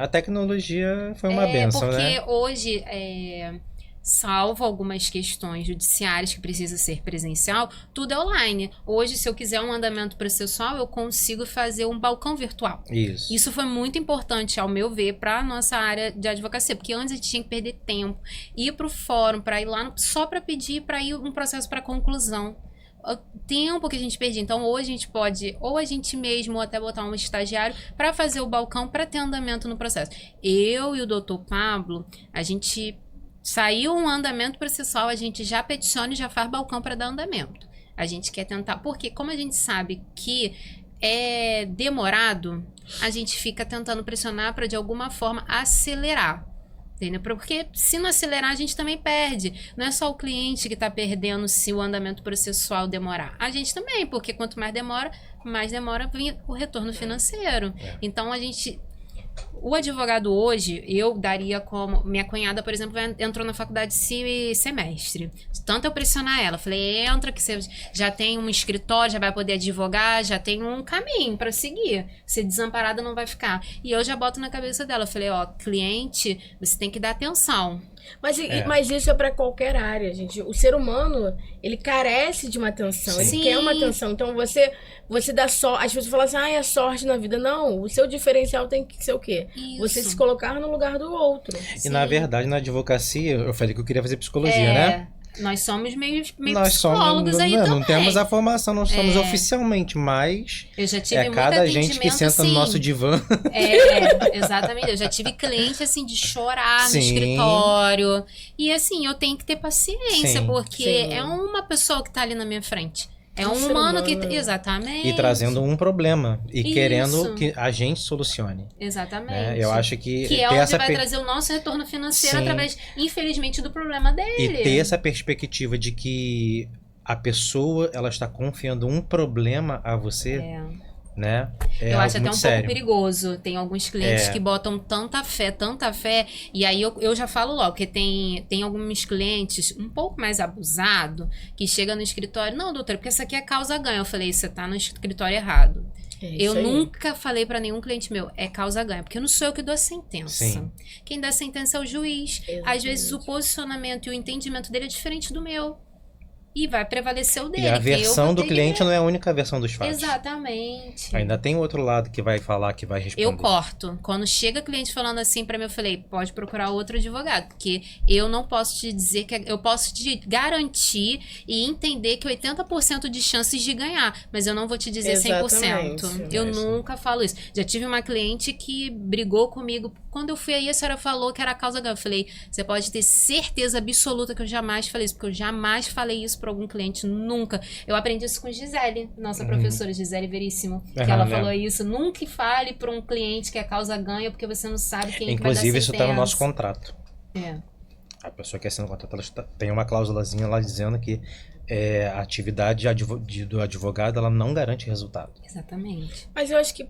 A tecnologia foi uma bênção, né? Porque hoje, salvo algumas questões judiciárias que precisa ser presencial, tudo é online. Hoje, se eu quiser um andamento processual, eu consigo fazer um balcão virtual. Isso foi muito importante, ao meu ver, para a nossa área de advocacia, porque antes a gente tinha que perder tempo, ir para o fórum, para ir lá só para pedir, para ir um processo para conclusão. O tempo que a gente perdia. Então, hoje a gente pode, ou a gente mesmo, ou até botar um estagiário para fazer o balcão, para ter andamento no processo. Eu e o doutor Pablo, a gente saiu um andamento processual, a gente já peticiona e já faz balcão para dar andamento. A gente quer tentar, porque como a gente sabe que é demorado, a gente fica tentando pressionar para de alguma forma acelerar. Entendeu? Porque se não acelerar, a gente também perde. Não é só o cliente que está perdendo se o andamento processual demorar. A gente também, porque quanto mais demora vir o retorno financeiro. Então, o advogado hoje, eu daria como... Minha cunhada, por exemplo, entrou na faculdade esse semestre. Tanto eu pressionar ela, falei, entra que você já tem um escritório, já vai poder advogar, já tem um caminho para seguir. Ser desamparada não vai ficar. E eu já boto na cabeça dela, falei, cliente, você tem que dar atenção. Mas isso é para qualquer área, gente. O ser humano, ele carece de uma atenção. Ele quer uma atenção. Então, você dá sorte. As pessoas falam assim, é sorte na vida. Não, o seu diferencial tem que ser o quê? Isso. Você se colocar no lugar do outro. E, na verdade, na advocacia, eu falei que eu queria fazer psicologia, né? Nós somos meio Nós psicólogos somos, aí não, também. não temos a formação, não somos oficialmente, mas Eu já tive muito cada atendimento, gente que senta no nosso divã. Exatamente. Eu já tive cliente, assim, de chorar no Sim. escritório. E, assim, eu tenho que ter paciência, Sim. porque Sim. é uma pessoa que tá ali na minha frente. É Um um ser humano humano. que... Exatamente. E trazendo um problema. E Isso. querendo que a gente solucione. Exatamente. Né? Eu acho que Que é ter onde essa vai trazer o nosso retorno financeiro Sim. através, infelizmente, do problema dele. E ter essa perspectiva de que a pessoa, ela está confiando um problema a você, né? É Eu algo acho até muito um sério. pouco perigoso. Tem alguns clientes É. que botam tanta fé, e aí eu já falo logo, porque tem alguns clientes um pouco mais abusado que chega no escritório, não, doutora, porque isso aqui é causa-ganha. Eu falei, você tá no escritório errado. Eu nunca falei pra nenhum cliente meu, é causa-ganha, porque não sou eu que dou a sentença. Sim. Quem dá a sentença é o juiz. Exatamente. Às vezes o posicionamento e o entendimento dele é diferente do meu. E vai prevalecer o dele. E a que eu versão vou do ter que- cliente não é a única versão dos fatos. Exatamente. Ainda tem outro lado que vai falar, que vai responder. Eu corto. Quando chega cliente falando assim pra mim, eu falei, pode procurar outro advogado, porque eu não posso te dizer que... Eu posso te garantir e entender que 80% de chances de ganhar, mas eu não vou te dizer 100%. Exatamente. Eu É isso. nunca falo isso. Já tive uma cliente que brigou comigo. Quando eu fui aí, a senhora falou que era a causa ganha. Eu falei, você pode ter certeza absoluta que eu jamais falei isso, porque eu jamais falei isso pra algum cliente, nunca. Eu aprendi isso com Gisele, nossa professora Gisele Veríssimo, que ela né? falou isso. Nunca fale pra um cliente que a causa ganha, porque você não sabe quem que vai dar Inclusive, isso está no sentença. nosso contrato. É. A pessoa que assina o contrato, tem uma cláusulazinha lá dizendo que a atividade do advogado, ela não garante resultado. Exatamente. Mas eu acho que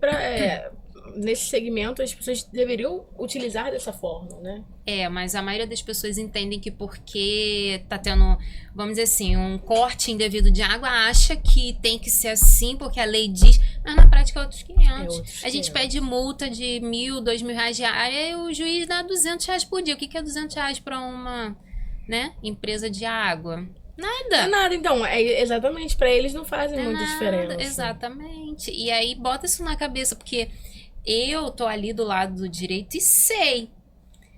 nesse segmento as pessoas deveriam utilizar dessa forma, né? Mas a maioria das pessoas entendem que porque tá tendo, vamos dizer assim, um corte indevido de água, acha que tem que ser assim, porque a lei diz, mas na prática é outros 500. outros A gente 500. pede multa de R$1.000, R$2.000 diária, e o juiz dá R$200 por dia. O que é R$200 para uma, né, empresa de água? Não é Nada. nada, então. Exatamente, pra eles não fazem Não é muita nada, diferença. exatamente. E aí bota isso na cabeça, porque eu tô ali do lado do direito e sei.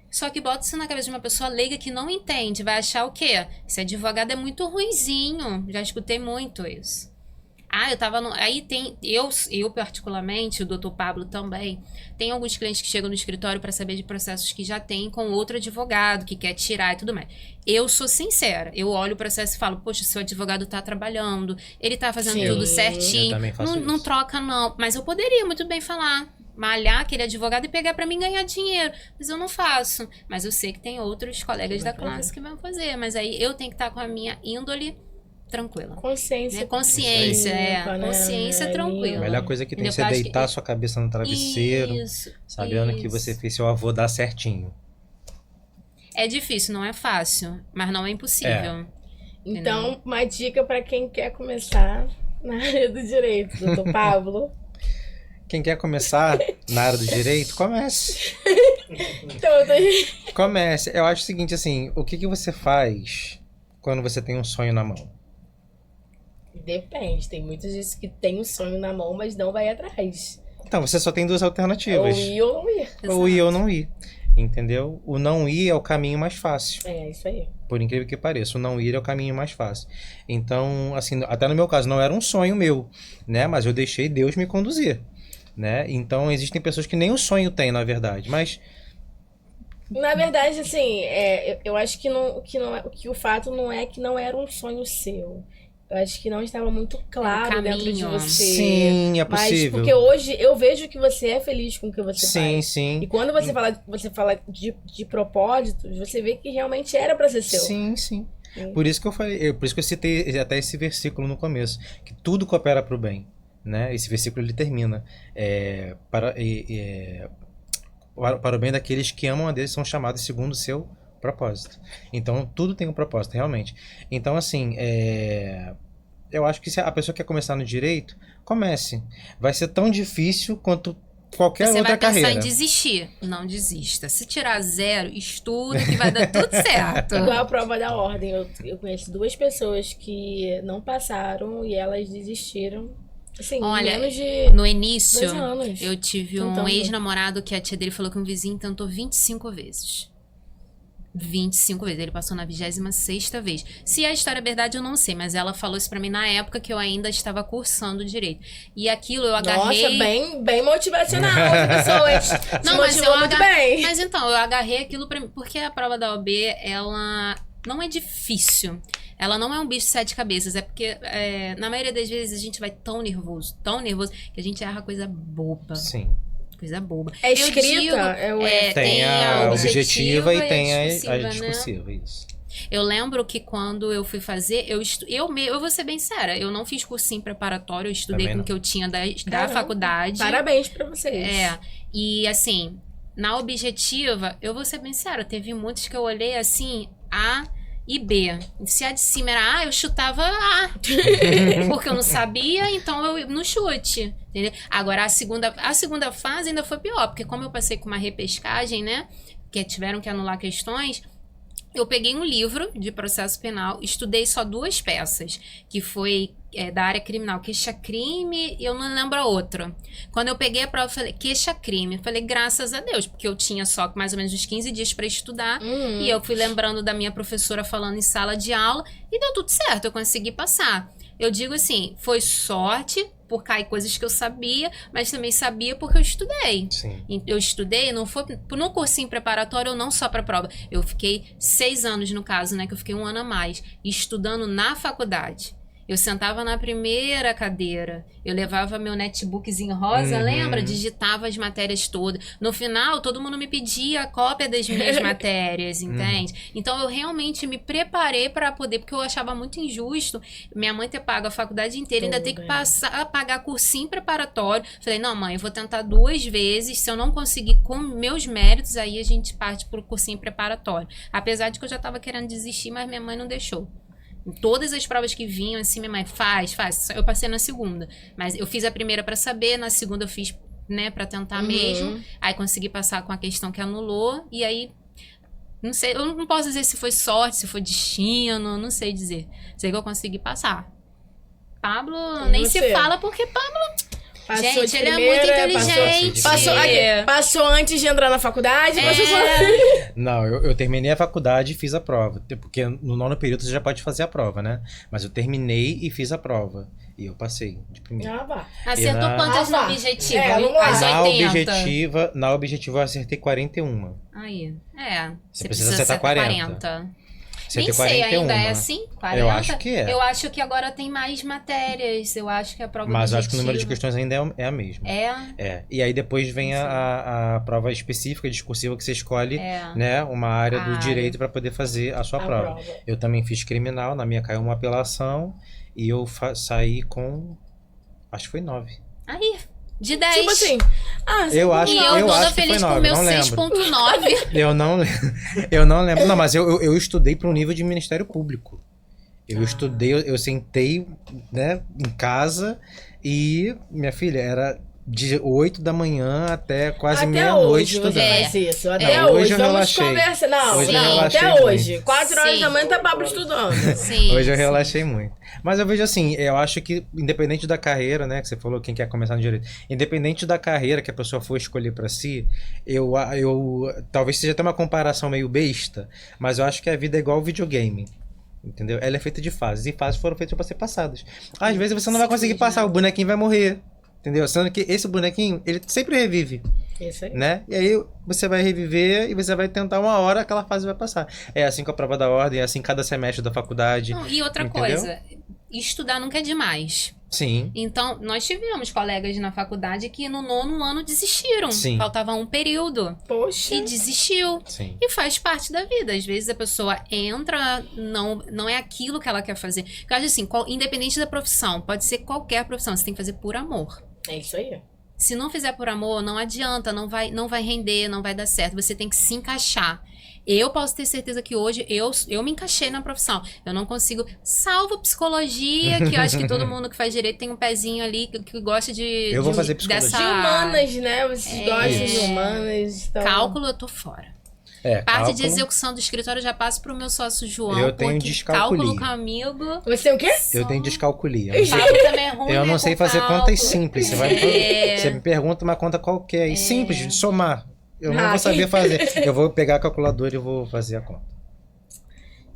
Só que bota isso na cabeça de uma pessoa leiga que não entende. Vai achar o quê? Esse advogado é muito ruinzinho. Já escutei muito isso. Eu tava no... Aí tem... Eu particularmente, o doutor Pablo também, tem alguns clientes que chegam no escritório para saber de processos que já tem com outro advogado, que quer tirar e tudo mais. Eu sou sincera. Eu olho o processo e falo, poxa, seu advogado tá trabalhando, ele tá fazendo Sim. tudo Eu certinho. também faço Não isso. troca, não. Mas eu poderia muito bem falar, malhar aquele advogado e pegar pra mim ganhar dinheiro. Mas eu não faço. Mas eu sei que tem outros colegas Que da vai fazer. classe que vão fazer. Mas aí eu tenho que estar com a minha índole tranquila. Consciência. Né? Consciência, limpa, né? Consciência É, tranquila. A melhor coisa que tem é Eu você acho que- deitar sua cabeça no travesseiro, Isso, sabendo que isso. você fez seu avô dar certinho. É difícil, não é fácil, mas não é impossível. Então, uma dica pra quem quer começar na área do direito, doutor Pablo. Quem quer começar na área do direito, comece. Então, eu tô... Comece. Eu acho o seguinte, assim, o que você faz quando você tem um sonho na mão? Depende, tem muitos disso que tem um sonho na mão, mas não vai atrás. Então, você só tem duas Ou alternativas. ir ou não ir. Ou ir ou não ir. Entendeu? O não ir é o caminho mais fácil. É, isso aí. Por incrível que pareça, o não ir é o caminho mais fácil. Então, assim, até no meu caso, não era um sonho meu, né? Mas eu deixei Deus me conduzir, né? Então, existem pessoas que nem o sonho têm, na verdade. Mas, Na verdade, assim, eu acho que o fato não é que não era um sonho seu. Eu acho que não estava muito claro dentro de caminho. você. sim, é Mas possível. porque hoje eu vejo que você é feliz com o que você Sim, faz. sim. E quando você fala de propósitos, você vê que realmente era pra ser seu. Sim, sim. Sim. Por isso que eu falei, por isso que eu citei até esse versículo no começo, que tudo coopera para o bem, né? Esse versículo ele termina para o bem daqueles que amam a Deus e são chamados segundo o seu propósito. Então tudo tem um propósito, realmente. Então assim, eu acho que se a pessoa quer começar no direito, comece. Vai ser tão difícil quanto qualquer Você outra vai pensar carreira. em desistir. Não desista. Se tirar 0, estuda que vai dar tudo certo. Igual a prova da ordem. Eu conheço 2 pessoas que não passaram e elas desistiram. Assim, Olha, em menos de No início, 2 anos. eu tive um Tentando. ex-namorado que a tia dele falou que um vizinho tentou 25 vezes. 25 vezes. Ele passou na 26ª vez. Se a história é verdade, eu não sei, mas ela falou isso pra mim na época que eu ainda estava cursando direito. E aquilo eu agarrei... Nossa, bem motivacional, pessoas. Não, Se mas motivou muito bem. Mas então, eu agarrei aquilo pra mim, porque a prova da OAB, ela não é difícil. Ela não é um bicho de 7 cabeças, é porque na maioria das vezes a gente vai tão nervoso, que a gente erra coisa boba. Sim. Coisa boba. É escrita? Tem a objetiva e tem a discursiva, discursiva, né? isso. Eu lembro que quando eu fui fazer, eu vou ser bem séria, eu não fiz cursinho preparatório, eu estudei Também com não. o que eu tinha da Caramba, faculdade. Parabéns pra vocês. E assim, na objetiva, eu vou ser bem séria, teve muitos que eu olhei assim, A e B. Se a de cima era A, eu chutava A. Porque eu não sabia, então eu no chute. Entendeu? Agora, a segunda fase ainda foi pior, porque como eu passei com uma repescagem, né? Que tiveram que anular questões. Eu peguei um livro de processo penal, estudei só 2 peças, que foi da área criminal, queixa-crime, e eu não lembro a outra. Quando eu peguei a prova, eu falei, queixa-crime. Eu falei, graças a Deus, porque eu tinha só mais ou menos uns 15 dias para estudar, e eu fui lembrando da minha professora falando em sala de aula, e deu tudo certo, eu consegui passar. Eu digo assim, foi sorte, por cair coisas que eu sabia, mas também sabia porque eu estudei. Sim. Eu estudei, não foi no cursinho preparatório ou não só para prova. Eu fiquei 6 anos, no caso, né? Que eu fiquei 1 ano a mais, estudando na faculdade. Eu sentava na primeira cadeira, eu levava meu netbookzinho rosa, lembra? Digitava as matérias todas. No final, todo mundo me pedia a cópia das minhas matérias, entende? Então, eu realmente me preparei para poder, porque eu achava muito injusto minha mãe ter pago a faculdade inteira, ainda ter que passar a pagar cursinho preparatório. Falei, não, mãe, eu vou tentar 2 vezes, se eu não conseguir com meus méritos, aí a gente parte pro cursinho preparatório. Apesar de que eu já tava querendo desistir, mas minha mãe não deixou. Em todas as provas que vinham, assim, minha mãe, faz. Eu passei na segunda. Mas eu fiz a primeira pra saber, na segunda eu fiz, né, pra tentar mesmo. Aí consegui passar com a questão que anulou. E aí, não sei, eu não posso dizer se foi sorte, se foi destino, não sei dizer. Sei que eu consegui passar. Pablo, nem se fala porque Pablo... Passou gente, ele é muito inteligente. Passou antes de entrar na faculdade? Não, eu terminei a faculdade e fiz a prova. Porque no 9º período você já pode fazer a prova, né? Mas eu terminei e fiz a prova. E eu passei de primeira. Acertou quantas na objetiva? Na objetiva eu acertei 41. Aí, Você precisa acertar 40. Nem sei, ainda é assim? 40? Eu acho que é. Eu acho que agora tem mais matérias. Eu acho que a prova Mas eu acho que o número de questões ainda é a mesma. É? E aí depois vem a prova específica, discursiva, que você escolhe, né, uma área do direito para poder fazer a sua prova. Eu também fiz criminal, na minha caiu uma apelação e eu saí com, acho que foi 9. Aí, de 10. Tipo assim. Eu acho que foi 9, com meu 6.9. Eu não lembro. Não, mas eu estudei para um nível de Ministério Público. Eu estudei, eu sentei, né, em casa e, minha filha, era de 8 da manhã até quase meia-noite estudando. Faz isso. Até hoje. Vamos conversar. Até hoje. 4 horas da manhã tá Pablo estudando. Hoje eu relaxei muito. Mas eu vejo assim, eu acho que independente da carreira, né, que você falou quem quer começar no direito, independente da carreira que a pessoa for escolher pra si, eu talvez seja até uma comparação meio besta, mas eu acho que a vida é igual ao videogame. Entendeu? Ela é feita de fases, e fases foram feitas para ser passadas. Às vezes você não vai conseguir passar, o bonequinho vai morrer. Entendeu? Sendo que esse bonequinho, ele sempre revive. Isso aí. Né? E aí você vai reviver e você vai tentar uma hora, aquela fase vai passar. É assim com a prova da ordem, é assim cada semestre da faculdade. Não, e outra coisa, estudar nunca é demais. Sim. Então, nós tivemos colegas na faculdade que no 9º ano desistiram. Sim. Faltava um período. Poxa. E desistiu. Sim. E faz parte da vida. Às vezes a pessoa entra, não é aquilo que ela quer fazer. Eu acho assim, independente da profissão, pode ser qualquer profissão, você tem que fazer por amor. É isso aí. Se não fizer por amor, não adianta, não vai render, não vai dar certo. Você tem que se encaixar. Eu posso ter certeza que hoje eu me encaixei na profissão. Eu não consigo, salvo psicologia, que eu acho que todo mundo que faz direito tem um pezinho ali que gosta de... Eu vou fazer psicologia. De humanas, né? Vocês gostam de humanas. Então... Cálculo, eu tô fora. Parte de execução do escritório eu já passo pro meu sócio João. Eu tenho descalculia. Cálculo comigo. Você tem o quê? Eu tenho descalculia. Pablo também é ruim, eu não sei fazer cálculo. contas simples. Você me pergunta uma conta qualquer. Simples, de somar. eu não vou saber fazer. Eu vou pegar a calculadora e vou fazer a conta.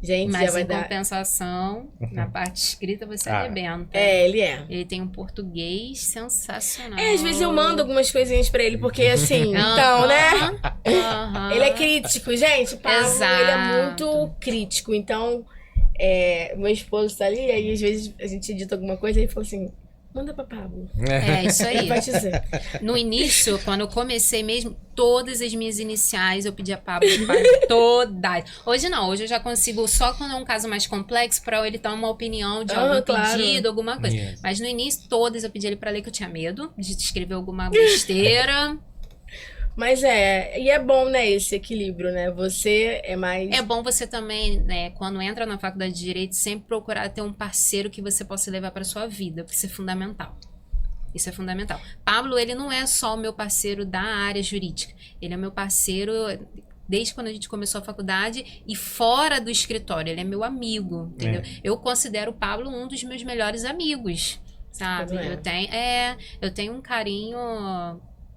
Gente, já Mas vai em dar... compensação, na parte escrita você Ah. arrebenta. Ele é. Ele tem um português sensacional. Às vezes eu mando algumas coisinhas pra ele, porque assim, então, né? Aham. Ele é crítico, gente. O Pablo, Exato. ele é muito crítico. Então, meu esposo tá ali, aí às vezes a gente edita alguma coisa e ele fala assim, manda pra Pablo. É, isso Ele aí. vai dizer. No início, quando eu comecei mesmo, todas as minhas iniciais eu pedia Pablo para todas. Hoje não, hoje eu já consigo, só quando é um caso mais complexo, pra ele dar uma opinião de algum claro. pedido, alguma coisa. Yes. Mas no início, todas eu pedi ele pra ler, que eu tinha medo de escrever alguma besteira. Mas e é bom, né, esse equilíbrio, né? Você é mais... É bom você também, né, quando entra na faculdade de Direito, sempre procurar ter um parceiro que você possa levar para sua vida, porque isso é fundamental. Isso é fundamental. Pablo, ele não é só o meu parceiro da área jurídica. Ele é meu parceiro desde quando a gente começou a faculdade e fora do escritório. Ele é meu amigo, entendeu? Eu considero o Pablo um dos meus melhores amigos, sabe? Eu tenho um carinho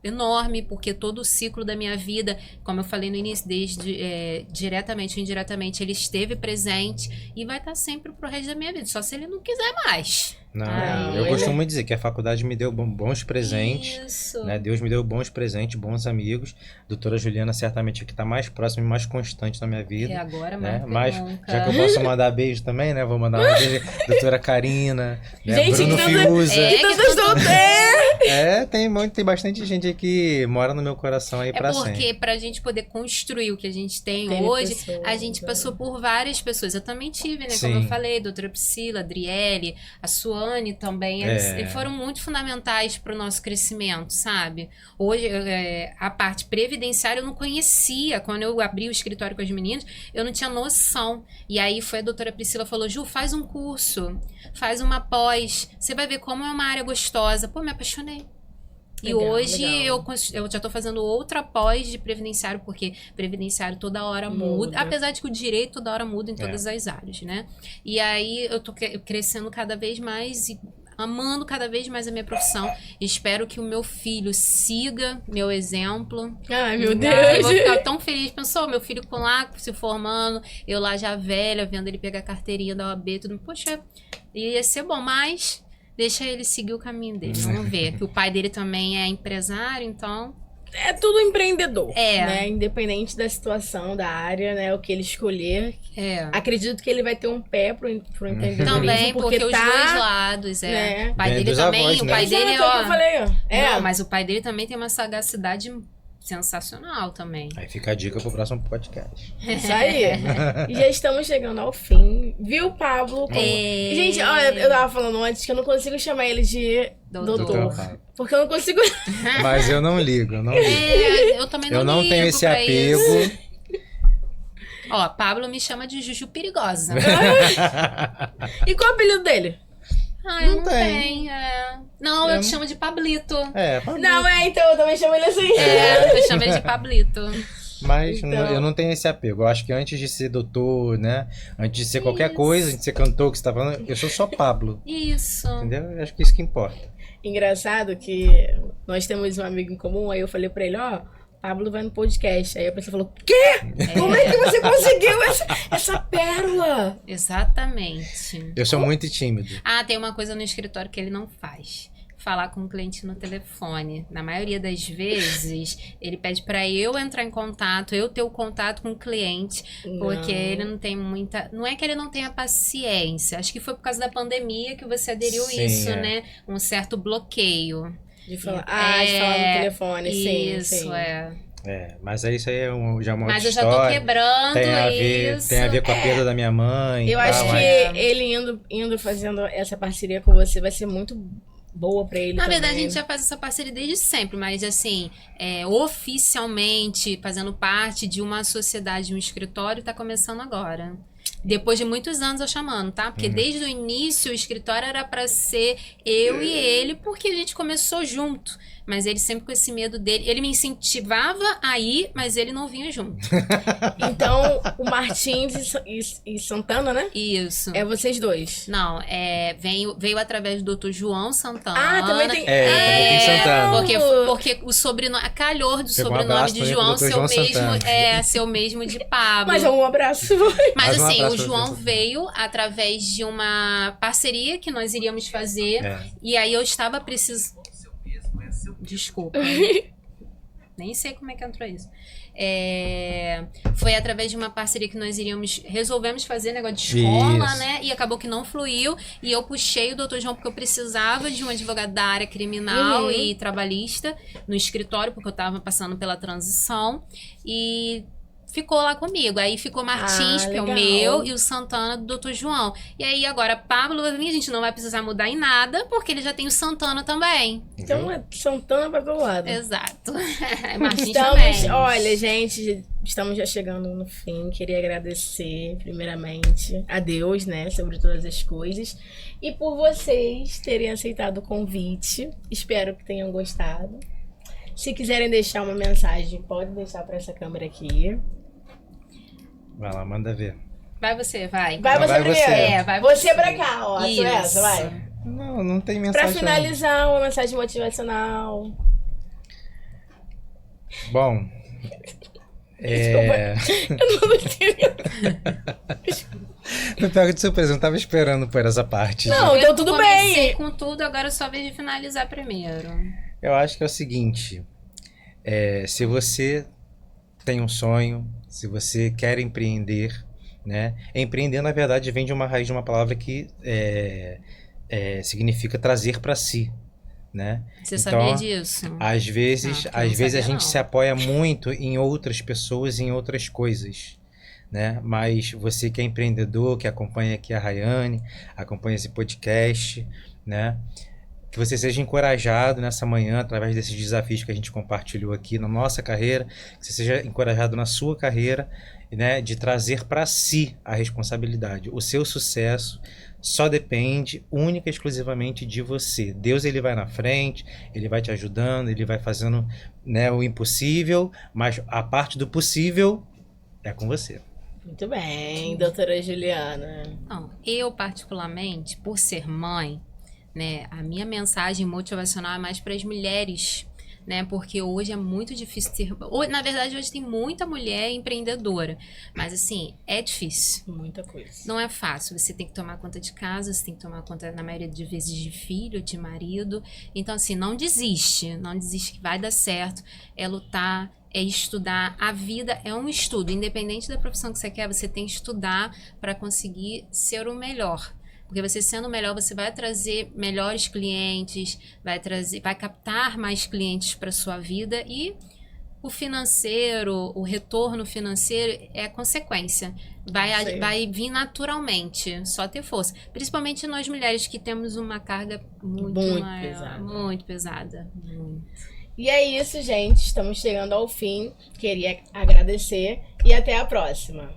enorme, porque todo o ciclo da minha vida, como eu falei no início, desde diretamente ou indiretamente, ele esteve presente e vai estar sempre pro resto da minha vida, só se ele não quiser mais. Não, eu costumo dizer que a faculdade me deu bons presentes. Isso. Né? Deus me deu bons presentes, bons amigos. Doutora Juliana certamente é que está mais próxima e mais constante na minha vida. E agora, né? mais Mas nunca. já que eu posso mandar beijo também, né? Vou mandar um beijo. Doutora Karina, né? Gente, Bruno que tanto- Fiuza. que Tantas doutoras! Tem bastante gente aí que mora no meu coração aí pra sempre. porque pra gente poder construir o que a gente tem Tem hoje, pessoas, a gente passou por várias pessoas. Eu também tive, né? Como Sim. eu falei, doutora Priscila, Adriele, a Suane também. Eles foram muito fundamentais pro nosso crescimento, sabe? Hoje, a parte previdenciária eu não conhecia. Quando eu abri o escritório com as meninas, eu não tinha noção. E aí foi a doutora Priscila falou, Ju, faz um curso, faz uma pós, você vai ver como é uma área gostosa. Pô, me apaixonei. E Legal, hoje legal. eu já tô fazendo outra pós de previdenciário, porque previdenciário toda hora muda. Apesar de que o direito toda hora muda em todas as áreas, né? E aí eu tô crescendo cada vez mais e amando cada vez mais a minha profissão. Espero que o meu filho siga meu exemplo. Ai, meu Eu Deus. vou ficar tão feliz. Pensou, meu filho com lá se formando, eu lá já velha, vendo ele pegar a carteirinha da OAB, tudo. Poxa, ia ser bom, mas deixa ele seguir o caminho dele. Vamos ver. Que o pai dele também é empresário, então. É tudo empreendedor, É. né? Independente da situação, da área, né? O que ele escolher. Acredito que ele vai ter um pé pro empreendedorismo. Também, porque os tá, dois lados, né? O pai Vem dele dos também, avós, o né? pai Exato, dele, é o que eu falei, ó. Não, mas o pai dele também tem uma sagacidade sensacional também. Aí fica a dica pro próximo podcast. Isso aí. E já estamos chegando ao fim. Viu, Pablo? Gente, olha, eu tava falando antes que eu não consigo chamar ele de doutor. Pablo. Porque eu não consigo. Mas eu não ligo, eu não ligo. Eu também não Eu não ligo tenho esse pra apego. isso. Ó, Pablo me chama de Juju Perigosa. E qual é o apelido dele? Eu Não não tem. tenho. Não, eu te chamo de Pablito. Pablo. Não, então eu também chamo ele assim. Eu chamo ele de Pablito. Mas Então. eu não tenho esse apego. Eu acho que antes de ser doutor, né? Antes de ser qualquer coisa, antes de ser cantor que você tá falando, eu sou só Pablo. Isso. Entendeu? Eu acho que isso que importa. Engraçado que nós temos um amigo em comum, aí eu falei pra ele, ó, Pablo vai no podcast. Aí a pessoa falou, quê? Como é que você conseguiu essa pérola? Exatamente. Eu sou muito tímido. Tem uma coisa no escritório que ele não faz. Falar com o cliente no telefone. Na maioria das vezes, ele pede pra eu entrar em contato, eu ter o contato com o cliente, porque ele não tem muita... Não é que ele não tenha paciência. Acho que foi por causa da pandemia que você aderiu Sim, isso, é. né? Um certo bloqueio. De falar, de falar no telefone, sim. Isso, sim. Mas aí isso aí já é uma Mas outra eu já tô história. quebrando isso. Tem a ver com a perda da minha mãe. Eu e acho tal, que mas- ele indo fazendo essa parceria com você vai ser muito boa pra ele Na também. verdade, a gente já faz essa parceria desde sempre, mas assim, oficialmente, fazendo parte de uma sociedade, de um escritório, tá começando agora. Depois de muitos anos eu chamando, tá? Porque desde o início o escritório era pra ser eu e ele, porque a gente começou junto. mas ele sempre com esse medo dele. Ele me incentivava a ir, mas ele não vinha junto. Então, o Martins e Santana, né? Isso. É vocês dois. Não, veio através do Dr. João Santana. Ah, também tem... também tem Santana. Porque o sobrenome, calhor do Pegou um sobrenome abraço de também João pro Dr. João Santana. ser o mesmo de Pablo. Mas um abraço. Mas Mais um assim, abraço o pra João você. veio através de uma parceria que nós iríamos fazer. E aí eu estava precisando... Desculpa. Nem sei como é que entrou isso. Foi através de uma parceria que nós resolvemos fazer negócio de escola, Isso. né? E acabou que não fluiu. E eu puxei o Dr. João porque eu precisava de um advogado da área criminal e trabalhista no escritório, porque eu estava passando pela transição. E ficou lá comigo. Aí ficou Martins, que é o legal. meu, e o Santana do Dr. João. E aí agora Pablo vai vir, a gente não vai precisar mudar em nada, porque ele já tem o Santana também. Então é Santana pra todo lado. Exato. Martins também. Olha, gente, estamos já chegando no fim. Queria agradecer, primeiramente, a Deus, né, sobre todas as coisas. E por vocês terem aceitado o convite. Espero que tenham gostado. Se quiserem deixar uma mensagem, pode deixar para essa câmera aqui. Vai lá, manda ver. Vai você, vai. Vai você Vai primeiro. você. Vai Você pra cá, ó. Isso. Essa, vai. Não tem mensagem. Pra finalizar, uma mensagem motivacional. Bom. Eu não entendi. Me pega de surpresa, não tava esperando por essa parte. Não, então tudo comecei bem. com tudo, agora é só vez de finalizar primeiro. Eu acho que é o seguinte. Se você tem um sonho, se você quer empreender, né? Empreender, na verdade, vem de uma raiz de uma palavra que significa trazer para si, né? Você Então, sabia disso? Às vezes, Ah, eu não a sabia, gente não. se apoia muito em outras pessoas, em outras coisas, né? Mas você que é empreendedor, que acompanha aqui a Rayane, acompanha esse podcast, né? Que você seja encorajado nessa manhã através desses desafios que a gente compartilhou aqui na nossa carreira, que você seja encorajado na sua carreira, né? De trazer para si a responsabilidade. O seu sucesso só depende única e exclusivamente de você. Deus, ele vai na frente, ele vai te ajudando, ele vai fazendo, né, o impossível, mas a parte do possível é com você. Muito bem, doutora Juliana. Não, eu particularmente, por ser mãe, né, a minha mensagem motivacional é mais para as mulheres, né, porque hoje é muito difícil na verdade, hoje tem muita mulher empreendedora, mas assim, é difícil. Muita coisa. Não é fácil, você tem que tomar conta de casa, você tem que tomar conta, na maioria de vezes, de filho, de marido. Então, assim, não desiste que vai dar certo, é lutar, é estudar. A vida é um estudo, independente da profissão que você quer, você tem que estudar para conseguir ser o melhor. Porque você sendo melhor, você vai trazer melhores clientes, vai captar mais clientes para sua vida e o financeiro, o retorno financeiro é consequência. Vai vir naturalmente, só ter força. Principalmente nós mulheres que temos uma carga muito maior, pesada. muito pesada. E é isso, gente. Estamos chegando ao fim. Queria agradecer e até a próxima.